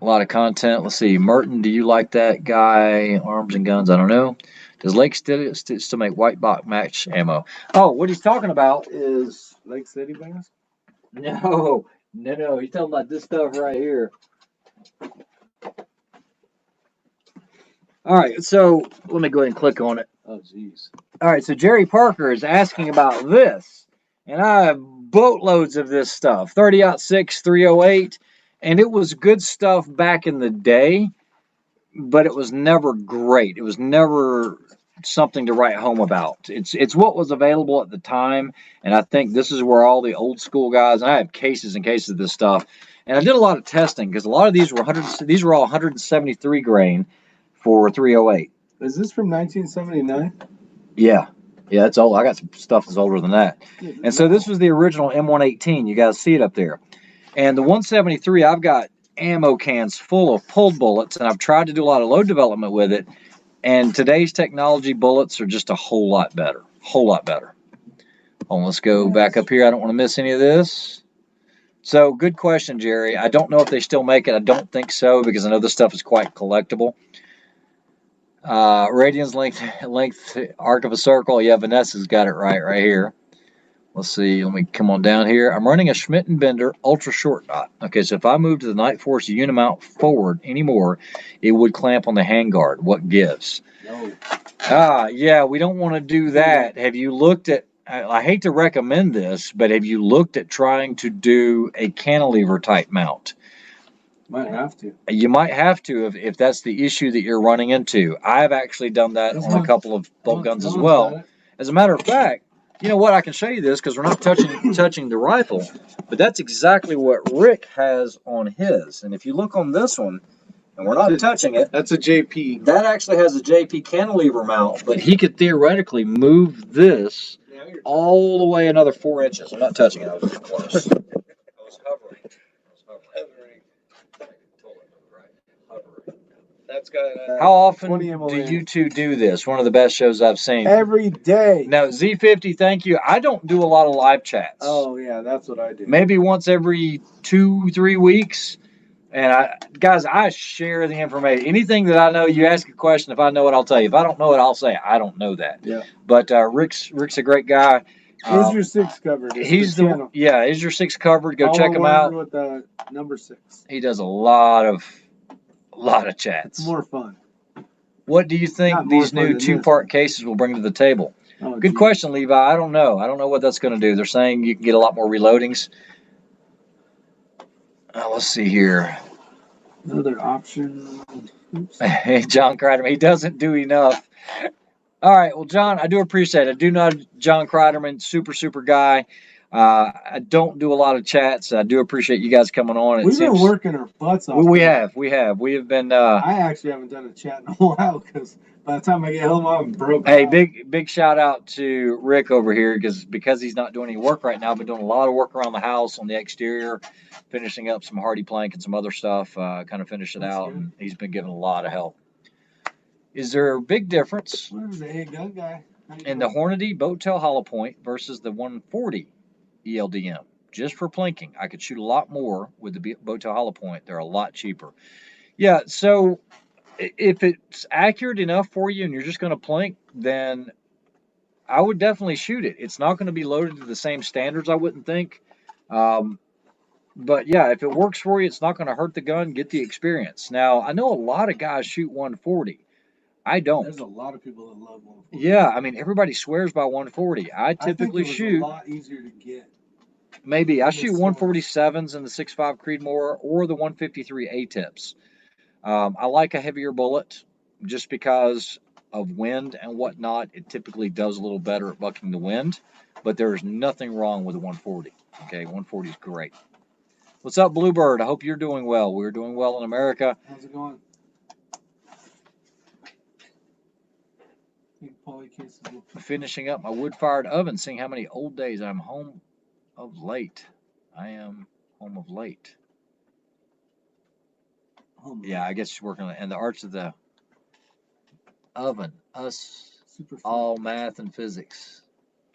lot of content. Let's see. Merton, do you like that guy? Arms and guns, I don't know. Does Lake still make white box match ammo? Oh, what he's talking about is Lake City Bass? No. He's talking about this stuff right here. All right, so let me go ahead and click on it. Oh, jeez. All right, so Jerry Parker is asking about this, and I have boatloads of this stuff. 30-06, 308, and it was good stuff back in the day, but it was never great. It was never something to write home about. It's what was available at the time, and I think this is where all the old school guys, and I have cases and cases of this stuff, and I did a lot of testing because a lot of these were all 173 grain for 308. Is this from 1979? Yeah, it's old. I got some stuff that's older than that. And so this was the original M118. You guys see it up there. And the 173, I've got ammo cans full of pulled bullets, and I've tried to do a lot of load development with it. And today's technology bullets are just a whole lot better. Whole lot better. Hold on, let's go back up here. I don't want to miss any of this. So, good question, Jerry. I don't know if they still make it. I don't think so, because I know this stuff is quite collectible. Radians length arc of a circle. Yeah, Vanessa's got it right here. Let's see. Let me come on down here. I'm running a Schmidt & Bender ultra short dot. Okay, so if I move to the Night Force Unimount forward anymore, it would clamp on the handguard. What gives? No. Yeah, we don't want to do that. Have you looked at, I hate to recommend this, but have you looked at trying to do a cantilever type mount? Might have to. You might have to if that's the issue that you're running into. I've actually done that on a couple of bolt guns as well. As a matter of fact, you know what? I can show you this because we're not touching the rifle, but that's exactly what Rick has on his. And if you look on this one, and we're not touching it. That's a JP. That actually has a JP cantilever mount, but he could theoretically move this all the way another 4 inches. I'm not touching it. I was close. I was hovering. That's got. How often do you two do this? One of the best shows I've seen. Every day. Now, Z50, thank you. I don't do a lot of live chats. Oh, yeah, that's what I do. Maybe once every 2-3 weeks. And I share the information. Anything that I know, you ask a question. If I know it, I'll tell you. If I don't know it, I'll say I don't know that. Yeah. But Rick's a great guy. Isyour6covered. He's Isyour6covered. Go check him out. With the number 6. He does a lot of chats. It's more fun. What do you think these new 2-part cases will bring to the table? Oh, good question, Levi. I don't know. I don't know what that's going to do. They're saying you can get a lot more reloadings. Let's see here. Another option. Oops. Hey, John Kreiderman. He doesn't do enough. All right. Well, John, I do appreciate it. I do know John Kreiderman, super guy. I don't do a lot of chats. I do appreciate you guys coming on. We've been working our butts off. We have. We have been. I actually haven't done a chat in a while because by the time I get home, I'm broke. Hey, big shout out to Rick over here because he's not doing any work right now, but doing a lot of work around the house on the exterior, finishing up some hardy plank and some other stuff. Kind of finish it out, and he's been giving a lot of help. Is there a big difference Where's the head gun guy? in the Hornady boat tail hollow point versus the 140 ELDM? Just for plinking, I could shoot a lot more with the boat tail hollow point. They're a lot cheaper. Yeah, so if it's accurate enough for you and you're just going to plink, then I would definitely shoot it. It's not going to be loaded to the same standards, I wouldn't think. But yeah, if it works for you, it's not going to hurt the gun. Get the experience. Now, I know a lot of guys shoot 140. I don't. There's a lot of people that love 140. Yeah, I mean, everybody swears by 140. I typically shoot. A lot easier to get. Maybe I shoot 147s in the 6.5 Creedmoor or the 153 A-tips. I like a heavier bullet just because of wind and whatnot. It typically does a little better at bucking the wind, but there's nothing wrong with a 140. Okay, 140 is great. What's up, Bluebird? I hope you're doing well. We're doing well in America. How's it going? Finishing up my wood-fired oven, seeing how many old days I'm home of late. I am home of late. Yeah, I guess she's working on it. And the arts of the oven. Us, all math and physics.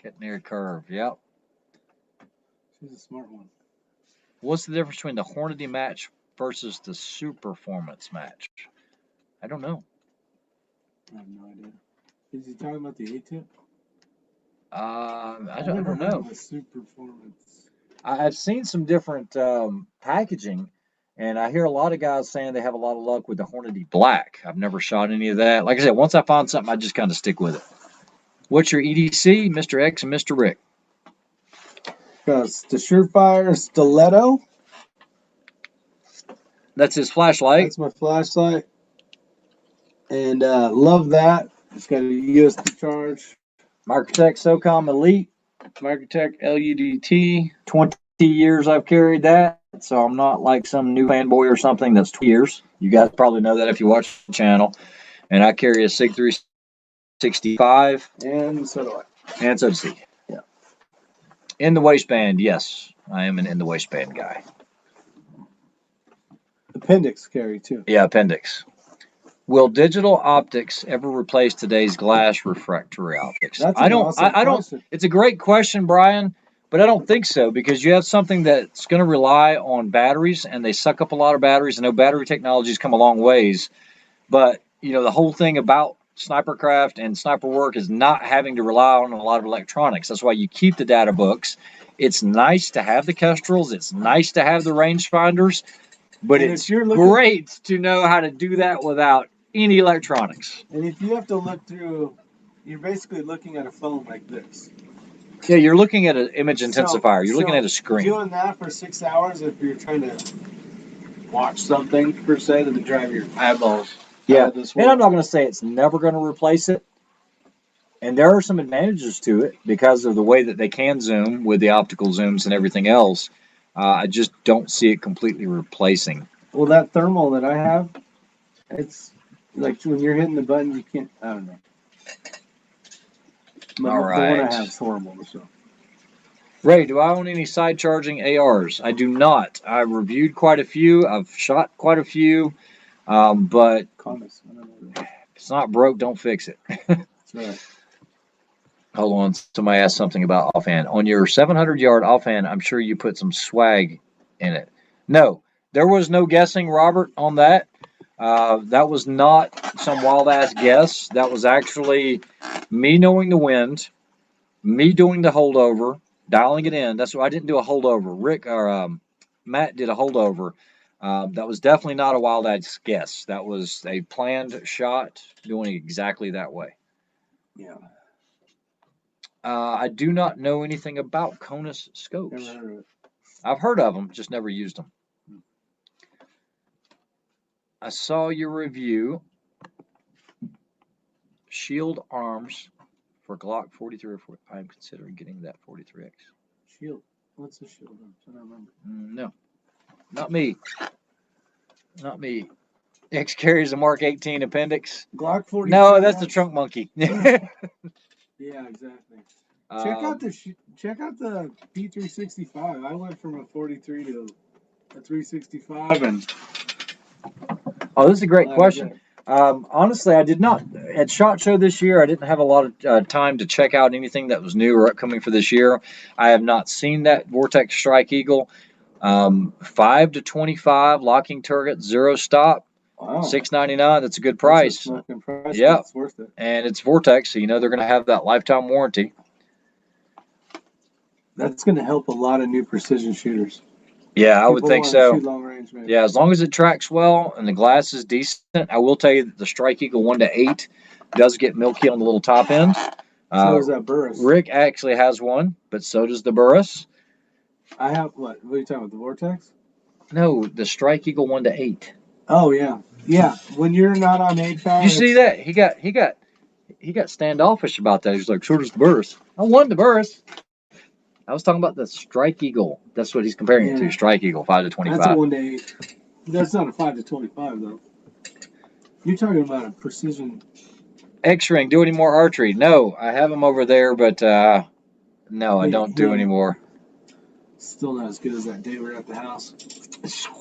Getting near a curve. Yep. She's a smart one. What's the difference between the Hornady match versus the Superformance match? I don't know. I have no idea. Is he talking about the A-tip? I don't know. Superformance. I've seen some different packaging, and I hear a lot of guys saying they have a lot of luck with the Hornady Black. I've never shot any of that. Like I said, once I find something, I just kind of stick with it. What's your EDC, Mr. X and Mr. Rick? It's the Surefire Stiletto. That's his flashlight. That's my flashlight. And love that. It's got a USB charge. Microtech SOCOM Elite. Microtech LUDT. 20 years I've carried that. So I'm not like some new fanboy or something that's 20 years. You guys probably know that if you watch the channel. And I carry a SIG 365. And so do I. And so does he. Yeah. In the waistband, yes. I am an in the waistband guy. Appendix carry too. Yeah, appendix. Will digital optics ever replace today's glass refractory optics? I don't. It's a great question, Brian, but I don't think so, because you have something that's going to rely on batteries, and they suck up a lot of batteries. I know battery technology's come a long ways, but you know the whole thing about sniper craft and sniper work is not having to rely on a lot of electronics. That's why you keep the data books. It's nice to have the Kestrels. It's nice to have the rangefinders, but it's great to know how to do that without any electronics. And if you have to look through, you're basically looking at a phone like this. Yeah, you're looking at an image intensifier. You're looking at a screen. Doing that for 6 hours, if you're trying to watch something per se, that would drive your eyeballs. Yeah, and I'm not going to say it's never going to replace it. And there are some advantages to it because of the way that they can zoom with the optical zooms and everything else. I just don't see it completely replacing. Well, that thermal that I have, it's like when you're hitting the button, you can't. I don't know. All right. The one I have is horrible. So. Ray, do I own any side charging ARs? I do not. I reviewed quite a few. I've shot quite a few, but if it's not broke, don't fix it. That's right. Hold on. Somebody asked something about offhand. On your 700-yard offhand, I'm sure you put some swag in it. No, there was no guessing, Robert, on that. That was not some wild-ass guess. That was actually me knowing the wind, me doing the holdover, dialing it in. That's why I didn't do a holdover. Rick or Matt did a holdover. That was definitely not a wild-ass guess. That was a planned shot doing exactly that way. Yeah. I do not know anything about Conus scopes. Never heard of it. I've heard of them, just never used them. I saw your review. Shield arms for Glock 43 or 40. I'm considering getting that 43X. Shield. What's the shield arms? I don't remember. No, not me. Not me. X carries a Mark 18 appendix. Glock 43. No, that's the trunk monkey. Yeah, exactly. Check out the P365. I went from a 43 to a 365, and oh, this is a great question. Honestly, I did not at SHOT Show this year. I didn't have a lot of time to check out anything that was new or upcoming for this year. I have not seen that Vortex Strike Eagle. 5 to 25 locking target, 0 stop, Wow. $6.99. That's a good That's a price. smoking price. Yeah. It's worth it. And it's Vortex, so you know they're going to have that lifetime warranty. That's going to help a lot of new precision shooters. Yeah, I would People think wanna so. shoot long range, maybe. Yeah, as long as it tracks well and the glass is decent. I will tell you that the Strike Eagle 1 to 8 does get milky on the little top end. So does that Burris. Rick actually has one, but so does the Burris. I have what? What are you talking about? The Vortex? No, the Strike Eagle 1 to 8. Oh yeah, yeah. When you're not on 8-power, You see that? He got standoffish about that. He's like, so does the Burris. I won the Burris. I was talking about the Strike Eagle. That's what he's comparing it to. Strike Eagle 5 to 25. That's a 1 to 8. That's not a 5 to 25 though. You're talking about a precision. X-Ring, do any more archery? No, I have them over there, but no, I don't do anymore. Still not as good as that day we were at the house.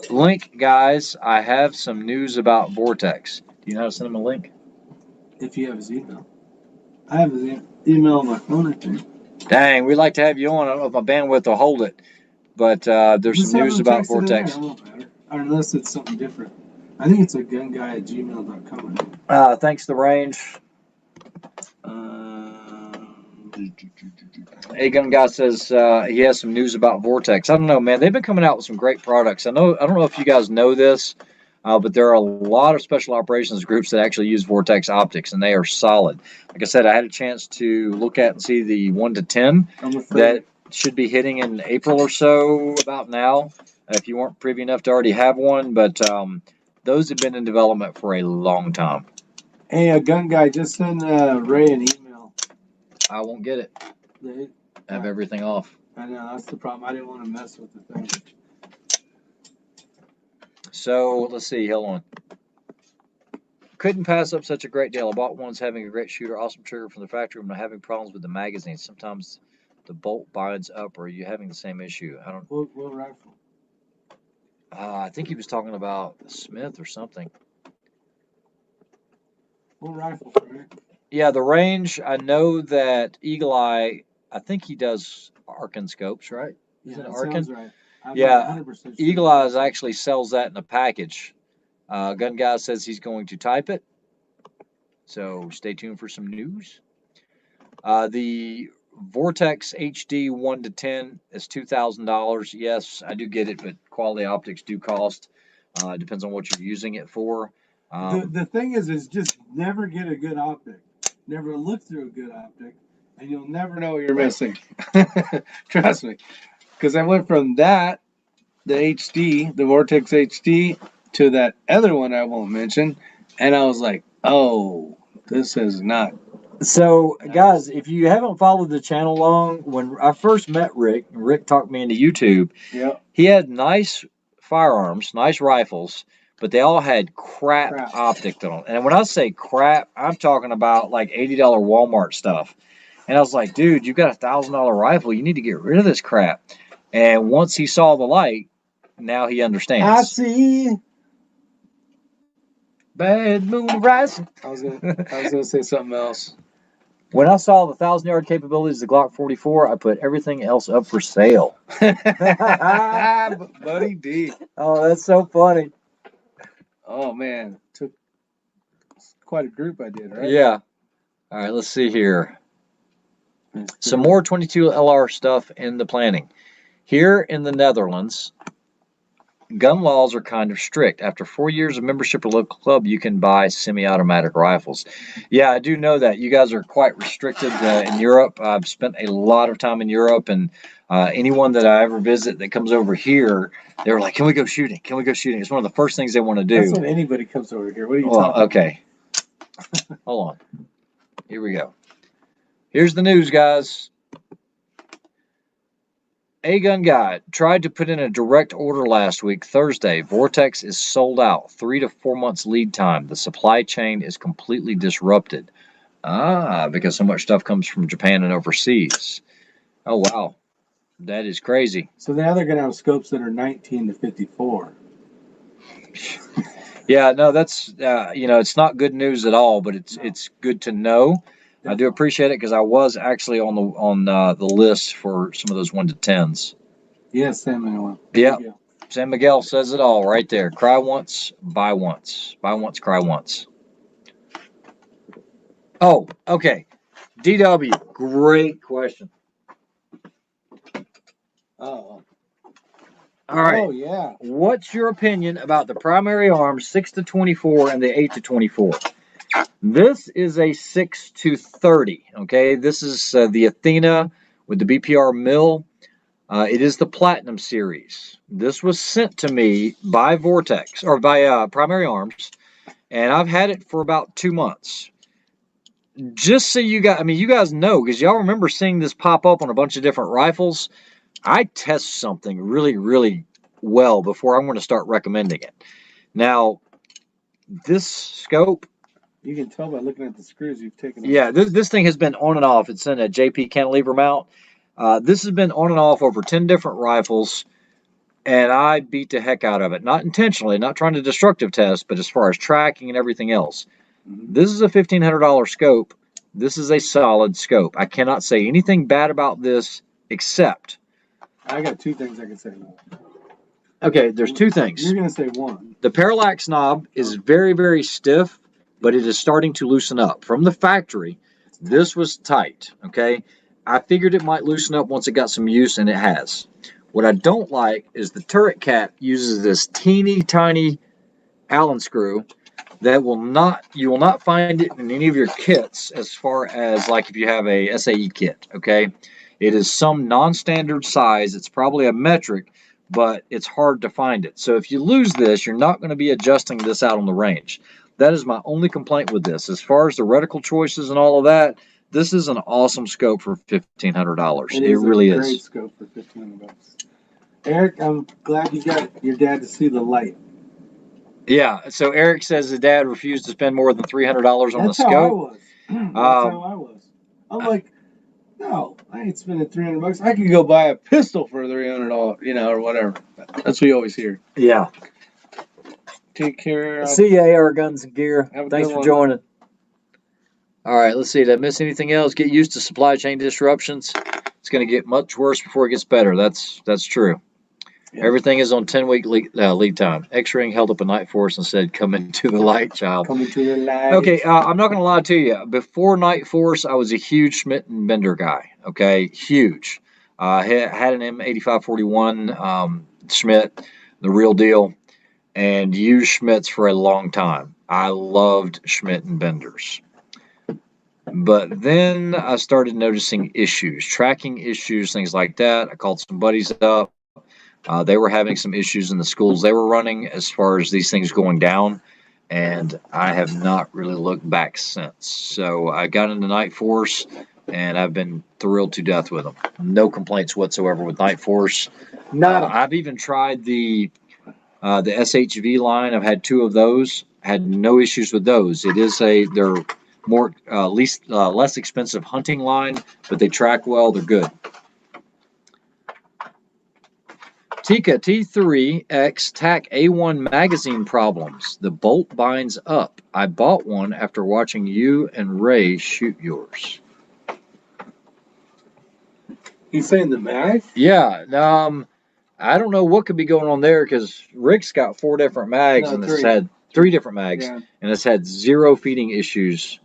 Link, guys, I have some news about Vortex. Do you know how to send him a link? If you have his email. I have his email on my phone, I think. Dang, we'd like to have you on. I don't know if my bandwidth will hold it, but there's Just some news about Vortex. It won't matter. Unless it's something different. I think it's a gunguy@gmail.com. Thanks to Range. A Gun Guy says he has some news about Vortex. I don't know, man. They've been coming out with some great products. I don't know if you guys know this, but there are a lot of special operations groups that actually use Vortex optics, and they are solid. Like I said, I had a chance to look at and see the 1 to 10 that should be hitting in April or so, about now, if you weren't privy enough to already have one. But those have been in development for a long time. Hey, a gun guy, just send Ray an email. I won't get it. I have everything off. I know, that's the problem. I didn't want to mess with the thing. So, let's see. Hold on. Couldn't pass up such a great deal. I bought one's having a great shooter, awesome trigger from the factory. I'm having problems with the magazine. Sometimes the bolt binds up, or are you having the same issue? I don't. What rifle? I think he was talking about Smith or something. What rifle, Rick? Yeah, the Range. I know that Eagle Eye. I think he does Arkin scopes, right? Yeah, Is it that Arkin? sounds right. Yeah, 100% sure. Eagle Eyes actually sells that in a package. Gun Guy says he's going to type it. So stay tuned for some news. The Vortex HD 1 to 10 is $2,000. Yes, I do get it, but quality optics do cost. It depends on what you're using it for. The thing is just never get a good optic. Never look through a good optic, and you'll never know what you're missing. Trust me. Because I went from that, the HD, the Vortex HD, to that other one I won't mention, and I was like, oh, this is not. So, guys, if you haven't followed the channel long, when I first met Rick talked me into YouTube. Yeah. He had nice firearms, nice rifles, but they all had crap optics on them. And when I say crap, I'm talking about like $80 Walmart stuff. And I was like, dude, you got $1,000 rifle. You need to get rid of this crap. And once he saw the light, now he understands. I see. Bad moon rising. I was gonna say something else. When I saw the 1,000-yard capabilities of the Glock 44, I put everything else up for sale. Buddy D. Oh, that's so funny. Oh man, took quite a group I did, right? Yeah. All right, let's see here. Some more 22 LR stuff in the planning. Here in the Netherlands, gun laws are kind of strict. After 4 years of membership at a local club, you can buy semi-automatic rifles. Yeah, I do know that. You guys are quite restricted in Europe. I've spent a lot of time in Europe, and anyone that I ever visit that comes over here, they're like, can we go shooting? Can we go shooting? It's one of the first things they want to do. That's when anybody comes over here. What are you talking about? Okay. Hold on. Here we go. Here's the news, guys. A Gun Guy tried to put in a direct order last week, Thursday. Vortex is sold out. 3 to 4 months lead time. The supply chain is completely disrupted. Because so much stuff comes from Japan and overseas. Oh, wow. That is crazy. So now they're going to have scopes that are 19 to 54. Yeah, no, that's it's not good news at all, but it's good to know. I do appreciate it because I was actually on the list for some of those 1 to 10s. Yes, San Manuel. Yeah, San Miguel says it all right there. Cry once, buy once, buy once, cry once. Oh, okay. DW, great question. Oh. All right. Oh yeah. What's your opinion about the primary arms 6 to 24 and the 8 to 24? This is a 6 to 30. Okay, this is the Athena with the BPR mill. It is the Platinum series. This was sent to me by Vortex or by Primary Arms, and I've had it for about 2 months. Just so you guys know, because y'all remember seeing this pop up on a bunch of different rifles. I test something really, really well before I'm going to start recommending it. Now, this scope, you can tell by looking at the screws you've taken. Yeah, this thing has been on and off. It's in a JP cantilever mount. This has been on and off over 10 different rifles, and I beat the heck out of it. Not intentionally, not trying to destructive test, but as far as tracking and everything else. This is a $1,500 scope. This is a solid scope. I cannot say anything bad about this except... I got 2 things I can say. Okay, there's 2 things. You're going to say one. The parallax knob is very, very stiff, but it is starting to loosen up. From the factory, this was tight, okay? I figured it might loosen up once it got some use, and it has. What I don't like is the turret cap uses this teeny tiny Allen screw that you will not find it in any of your kits as far as like if you have a SAE kit, okay? It is some non-standard size. It's probably a metric, but it's hard to find it. So if you lose this, you're not going to be adjusting this out on the range. That is my only complaint with this. As far as the reticle choices and all of that, this is an awesome scope for $1,500. It really is. Great scope for $1,500. Eric, I'm glad you got your dad to see the light. Yeah, so Eric says his dad refused to spend more than $300 on the scope. That's how I was. I'm like, no, I ain't spending $300. I could go buy a pistol for $300, or whatever. That's what you always hear. Yeah. Take care. See ya, AR Guns and Gear. Thanks for one. joining. All right, let's see. Did I miss anything else? Get used to supply chain disruptions. It's going to get much worse before it gets better. That's true. Yeah. Everything is on 10-week lead time. X-Ring held up a Night Force and said, "Come into the light, child." Come into the light. Okay, I'm not going to lie to you. Before Night Force, I was a huge Schmidt and Bender guy. Okay, huge. Had an M8541 Schmidt, the real deal, and used Schmidts for a long time. I loved Schmidt and Benders. But then I started noticing issues, tracking issues, things like that. I called some buddies up. They were having some issues in the schools they were running as far as these things going down, and I have not really looked back since. So I got into Night Force, and I've been thrilled to death with them. No complaints whatsoever with Night Force. I've even tried the SHV line. I've had 2 of those. Had no issues with those. They're more less expensive hunting line, but they track well. They're good. Tika T3X TAC A1 magazine problems. The bolt binds up. I bought one after watching you and Ray shoot yours. He's saying the mag? Yeah. I don't know what could be going on there because Rick's got 4 different mags and it's had 3 different mags, and it's had 0 feeding issues.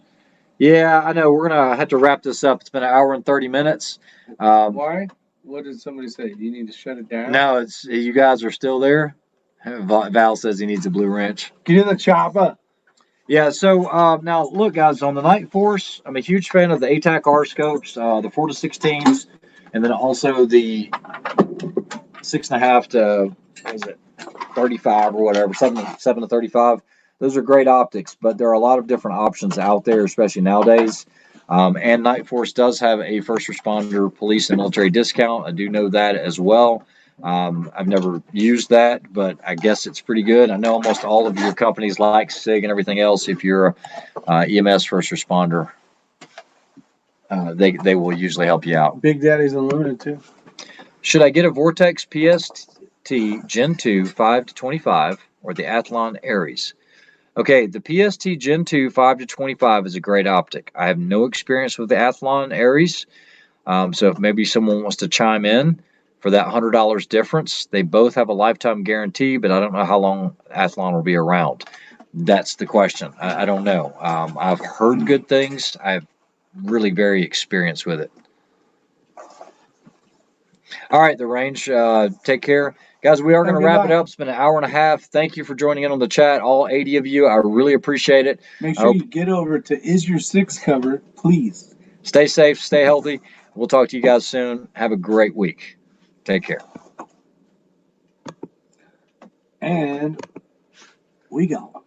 Yeah, I know. We're going to have to wrap this up. It's been an hour and 30 minutes. Why? What did somebody say? Do you need to shut it down? No, you guys are still there. Val says he needs a blue wrench. Get in the chopper. Yeah, so now look, guys, on the Night Force, I'm a huge fan of the ATAC R scopes, the 4 to 16s, and then also the 6.5 to 35 or whatever, 7 to 35. Those are great optics, but there are a lot of different options out there, especially nowadays. And Night Force does have a first responder, police, and military discount. I do know that as well. I've never used that, but I guess it's pretty good. I know almost all of your companies like SIG and everything else. If you're a EMS first responder, they will usually help you out. Big Daddy's Unlimited too. Should I get a Vortex PST Gen 2 5 to 25 or the Athlon Aries? Okay, the PST Gen 2 5 to 25 is a great optic. I have no experience with the Athlon Aries, so if maybe someone wants to chime in for that $100 difference, they both have a lifetime guarantee, but I don't know how long Athlon will be around. That's the question. I don't know. I've heard good things. I'm really very experienced with it. All right, the range. Take care. Guys, we are going to wrap it up. It's been an hour and a half. Thank you for joining in on the chat, all 80 of you. I really appreciate it. Make sure you get over to Isyour6covered, please. Stay safe, stay healthy. We'll talk to you guys soon. Have a great week. Take care. And we gone.